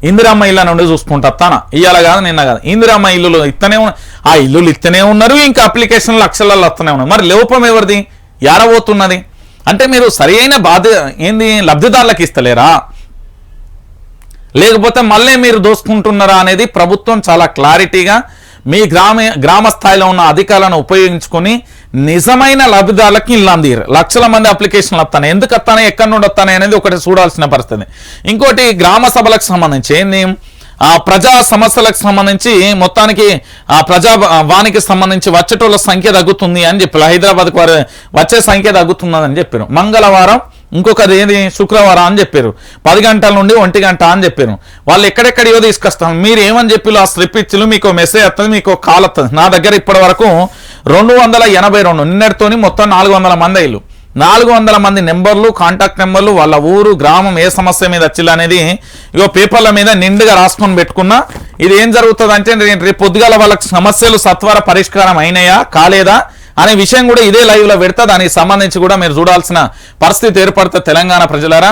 ఇందిరమ్మ ఇళ్ళ నుండి చూసుకుంటా తానా ఇవాళ కాదు నిన్న కాదు. ఇందిరమ్మ ఇల్లులు ఇస్తనే ఉన్నాయి. ఆ ఇల్లులు ఇస్తనే ఉన్నారు. ఇంకా అప్లికేషన్లు లక్షలలో వస్తూనే ఉన్నాయి. మరి లోపం ఎవరిది? ఏడబోతున్నది అంటే మీరు సరైన లబ్ధిదారులకు ఇస్తలేరా, లేకపోతే మళ్ళీ మీరు దోసుకుంటున్నారా అనేది ప్రభుత్వం చాలా క్లారిటీగా మీ గ్రామ స్థాయిలో ఉన్న అధికారులను ఉపయోగించుకొని నిజమైన లబ్ధిదారులకు ఇల్లు అందిరు. లక్షల మంది అప్లికేషన్లు వస్తాయి. ఎందుకు వస్తాయి, ఎక్కడి నుండి వస్తాయి అనేది ఒకటి చూడాల్సిన పరిస్థితి. ఇంకోటి గ్రామ సభలకు సంబంధించి ఏంది, ప్రజా సమస్యలకు సంబంధించి మొత్తానికి ప్రజావానికి సంబంధించి వచ్చేటోళ్ళ సంఖ్య తగ్గుతుంది అని చెప్పారు. హైదరాబాద్కు వారు వచ్చే సంఖ్య తగ్గుతున్నదని చెప్పారు. మంగళవారం ఇంకొకది ఏది శుక్రవారం అని చెప్పారు. 10 గంటల నుండి 1 గంట అని చెప్పారు. వాళ్ళు ఎక్కడెక్కడియో తీసుకొస్తాం. మీరు ఏమని చెప్పి ఆ స్లిప్ ఇచ్చి మీకు మెసేజ్ వస్తుంది, మీకు కాల్ వస్తుంది. నా దగ్గర ఇప్పటి వరకు 282 నిన్నటితోని మొత్తం 400 మంది అయ్యారు. 400 మంది నెంబర్లు, కాంటాక్ట్ నెంబర్లు, వాళ్ళ ఊరు, గ్రామం, ఏ సమస్య మీద వచ్చిల్లు అనేది పేపర్ల మీద నిండుగా రాసుకొని పెట్టుకున్నా. ఇది ఏం జరుగుతుంది అంటే రేపు పొద్దుగాల వాళ్ళకి సమస్యలు సత్వర పరిష్కారం అయినాయా కాలేదా అనే విషయం కూడా ఇదే లైవ్ లో పెడతా. దానికి సంబంధించి కూడా మీరు చూడాల్సిన పరిస్థితి ఏర్పడుతుంది. తెలంగాణ ప్రజలారా,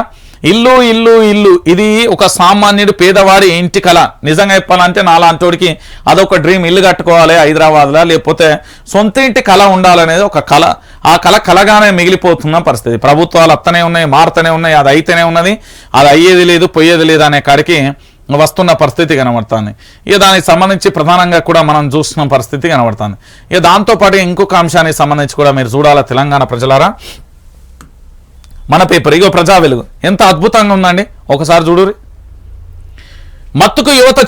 ఇల్లు ఇల్లు ఇల్లు ఇది ఒక సామాన్యుడు పేదవాడి ఇంటి కళ. నిజంగా చెప్పాలంటే నాలాంటోడికి అదొక డ్రీమ్. ఇల్లు కట్టుకోవాలి హైదరాబాద్లో, లేకపోతే సొంత ఇంటి కళ ఉండాలనేది ఒక కళ. ఆ కళగానే మిగిలిపోతున్న పరిస్థితి. ప్రభుత్వాలు అత్తనే ఉన్నాయి, మారుతూనే ఉన్నాయి. అది అయితేనే ఉన్నది, అది అయ్యేది లేదు, పోయేది లేదు అనే కాడికి వస్తున్న పరిస్థితి కనబడుతుంది. దానికి సంబంధించి ప్రధానంగా కూడా మనం చూస్తున్న పరిస్థితి కనబడుతుంది. దాంతోపాటు ఇంకొక అంశానికి సంబంధించి కూడా మీరు చూడాలి తెలంగాణ ప్రజలారా. మన పేపర్ ప్రజా వెలుగు ఎంత అద్భుతంగా ఉందండి, ఒకసారి చూడురి. మత్తుకు యువత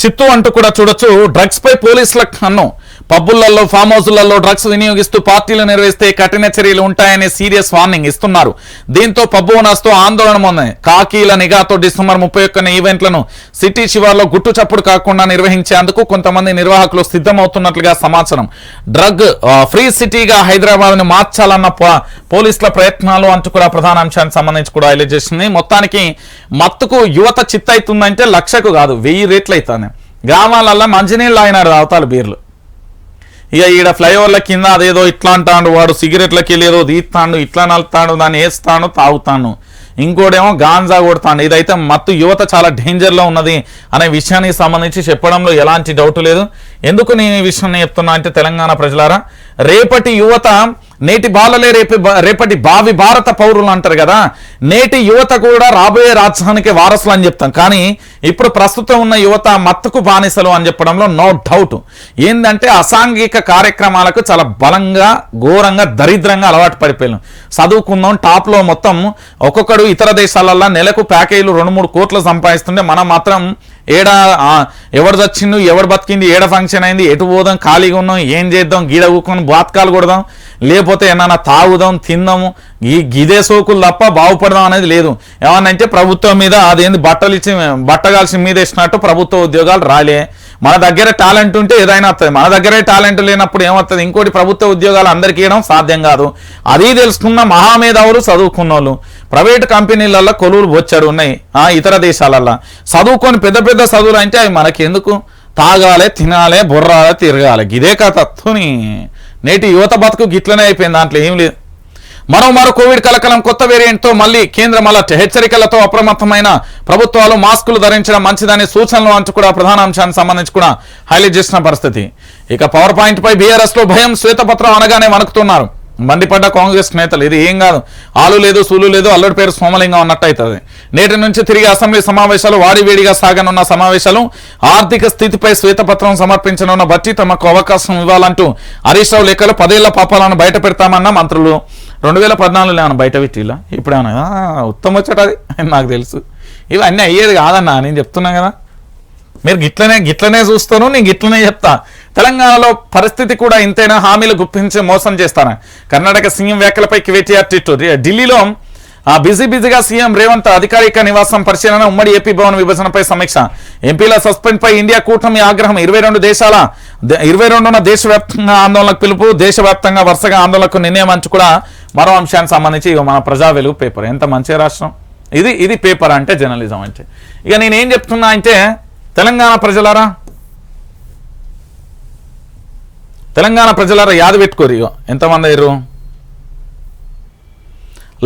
చిత్తు అంటూ కూడా చూడొచ్చు. డ్రగ్స్ పై పోలీసుల కన్ను. పబ్బులలో ఫామ్ హౌస్లలో డ్రగ్స్ వినియోగిస్తూ పార్టీలు నిర్వహిస్తే కఠిన చర్యలు ఉంటాయనే సీరియస్ వార్నింగ్ ఇస్తున్నారు. దీంతో పబ్బు ఓనర్స్తో ఆందోళన మొదలైంది. కాకీల నిఘాతో డిసెంబర్ 31న ఈవెంట్లను సిటీ శివార్లో గుట్టు చప్పుడు కాకుండా నిర్వహించేందుకు కొంతమంది నిర్వాహకులు సిద్ధమవుతున్నట్లుగా సమాచారం. డ్రగ్ ఫ్రీ సిటీగా హైదరాబాద్ ను మార్చాలన్న పోలీసుల ప్రయత్నాలు అంటూ కూడా ప్రధాన అంశానికి సంబంధించి కూడా హైలైట్ చేసింది. మొత్తానికి మత్తుకు యువత చిత్తవుతుందంటే లక్షకు కాదు 1000 రెట్లు అవుతుంది. గ్రామాలల్లో మంచినీళ్ళు తాగినారు అవతాలు బీర్లు. ఇక ఈడ ఫ్లైఓవర్ల కింద అదేదో ఇట్లా అంటాడు, వాడు సిగరెట్లకి వెళ్ళేదో తీస్తాడు, ఇట్లా నలుతాడు, దాన్ని వేస్తాడు, తాగుతాను, ఇంకోటేమో గాంజా కొడతాడు. ఇదైతే మత్తు యువత చాలా డేంజర్లో ఉన్నది అనే విషయానికి సంబంధించి చెప్పడంలో ఎలాంటి డౌట్ లేదు. ఎందుకు నేను ఈ విషయాన్ని చెప్తున్నా అంటే తెలంగాణ ప్రజలారా, రేపటి యువత నేటి బాలలే రేపటి భావి భారత పౌరులు అంటారు కదా, నేటి యువత కూడా రాబోయే రాజ్యానికి వారసులు అని చెప్తాం. కానీ ఇప్పుడు ప్రస్తుతం ఉన్న యువత మత్తుకు బానిసలు అని చెప్పడంలో నో డౌట్. ఏంటంటే అసాంఘిక కార్యక్రమాలకు చాలా బలంగా ఘోరంగా దరిద్రంగా అలవాటు పడిపోయాం. చదువుకుందాం టాప్లో మొత్తం ఒక్కొక్కడు ఇతర దేశాలల్లో నెలకు ప్యాకేజీలు 2-3 కోట్లు సంపాదిస్తుంటే మనం మాత్రం ఎవడు చచ్చిండు, ఎవడు బతికింది, ఏడ ఫంక్షన్ అయింది, ఎటు పోదాం, ఖాళీగా ఉన్నాం, ఏం చేద్దాం, గీడ కూకొని బాత్కాలు కొడదాం, లేకపోతే ఏమన్నా తాగుదాం, తిందాము, గిదే సోకులు తప్ప బాగుపడదాం అనేది లేదు. ఏమన్నంటే ప్రభుత్వం మీద అదేంది బట్టగాల్సి మీద వేసినట్టు ప్రభుత్వ ఉద్యోగాలు రాలే. మన దగ్గర టాలెంట్ ఉంటే ఏదైనా వస్తుంది. మన దగ్గరే టాలెంట్ లేనప్పుడు ఏమవుతుంది? ఇంకోటి ప్రభుత్వ ఉద్యోగాలు అందరికీ ఇవ్వడం సాధ్యం కాదు. అది తెలుసుకున్న మహామేధావులు చదువుకున్న వాళ్ళు ప్రైవేట్ కంపెనీలలో కొలువులు బొచ్చాడు ఉన్నాయి ఇతర దేశాలల్లో. చదువుకొని పెద్ద పెద్ద చదువులు అంటే అవి మనకెందుకు? తాగాలి, తినాలి, బుర్రాలి, తిరగాలి, ఇదే కథని నేటి యువత బతుకు గిట్లనే అయిపోయింది. దాంట్లో ఏం లేదు. మరో కోవిడ్ కలకలం కొత్త వేరియంట్తో మళ్ళీ కేంద్రం అలర్ట్. హెచ్చరికలతో అప్రమత్తమైన ప్రభుత్వాలు మాస్కులు ధరించడం మంచిదనే సూచనలు అంటూ కూడా ప్రధాన అంశానికి సంబంధించి కూడా హైలైట్ చేసిన పరిస్థితి. ఇక పవర్ పాయింట్ పై బీఆర్ఎస్ లో భయం, శ్వేతపత్రం అనగానే వణుకుతున్నారు మండిపడ్డ కాంగ్రెస్ నేతలు. ఇది ఏం కాదు, ఆలు లేదు సూలు లేదు, అల్లుడి పేరు సోమలింగం అన్నట్టు అవుతుంది. నేటి నుంచి తిరిగి అసెంబ్లీ సమావేశాలు, వాడివేడిగా సాగనున్న సమావేశాలు, ఆర్థిక స్థితిపై శ్వేతపత్రం సమర్పించనున్న బట్టి తమకు అవకాశం ఇవ్వాలంటూ హరీష్ రావు లెక్కలు 10 ఏళ్ల పాపాలను బయట పెడతామన్న మంత్రులు. 2014లో ఏమన్నా బయట పెట్టిలా? ఇప్పుడు ఏమన్నా ఉత్తమ వచ్చేటది నాకు తెలుసు. ఇవన్నీ అయ్యేది కాదన్నా, నేను చెప్తున్నా కదా. మీరు గిట్లనే చూస్తాను, నేను గిట్లనే చెప్తా. తెలంగాణలో పరిస్థితి కూడా ఇంతైనా, హామీలు గుప్పించి మోసం చేస్తాను. కర్ణాటక సీఎం వ్యాఖ్యలపై కేటీఆర్ ట్వీట్. ఢిల్లీలో బిజీగా సీఎం రేవంత్ అధికారిక నివాసం పరిశీలన, ఉమ్మడి ఏపీ భవన్ విభజనపై సమీక్ష, ఎంపీల సస్పెండ్ పై ఇండియా కూటమి ఆగ్రహం, 22న దేశవ్యాప్తంగా ఆందోళనకు పిలుపు, దేశవ్యాప్తంగా వరుసగా ఆందోళనకు నిర్ణయం అంచు కూడా మరో అంశానికి సంబంధించి మన ప్రజా వెలుగు పేపర్. ఎంత మంచి రాష్ట్రం ఇది పేపర్ అంటే, జర్నలిజం అంటే. ఇక నేనేం చెప్తున్నా అంటే తెలంగాణ ప్రజలారా యాద పెట్టుకోరు. ఇక ఎంతమంది అయ్యారు?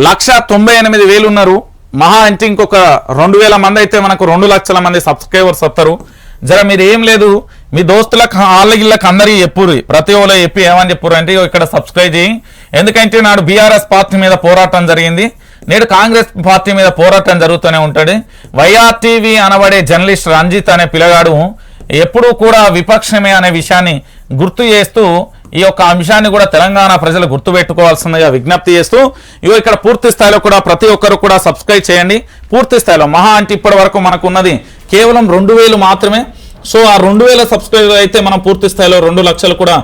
198,000 ఉన్నారు. మహా అంటే ఇంకొక 2,000 మంది అయితే మనకు 2 లక్షల మంది సబ్స్క్రైబర్స్ వస్తారు. జర మీరు ఏం లేదు, మీ దోస్తులకు వాళ్ళకి అందరికీ చెప్పుర్రు. ప్రతి ఒక్కరు చెప్పి ఏమని చెప్పుర్రు అంటే ఇక్కడ సబ్స్క్రైబ్ చేయి. ఎందుకంటే నాడు బీఆర్ఎస్ పార్టీ మీద పోరాటం జరిగింది, నేడు కాంగ్రెస్ పార్టీ మీద పోరాటం జరుగుతూనే ఉంటుంది. వైఆర్టీవీ అనబడే జర్నలిస్ట్ రంజిత్ అనే పిల్లగాడు ఎప్పుడూ కూడా విపక్షమే అనే విషయాన్ని గుర్తు చేస్తూ ఈ యొక్క అంశాన్ని కూడా తెలంగాణ ప్రజలు గుర్తుపెట్టుకోవాల్సిందిగా విజ్ఞప్తి చేస్తూ, ఇక్కడ పూర్తి స్థాయిలో కూడా ప్రతి ఒక్కరు కూడా సబ్స్క్రైబ్ చేయండి. పూర్తి స్థాయిలో మహా అంటే ఇప్పటి వరకు మనకు ఉన్నది కేవలం 2,000 మాత్రమే. సో ఆ 2,000 సబ్స్క్రైబర్ అయితే మనం పూర్తి స్థాయిలో 2 లక్షలు కూడా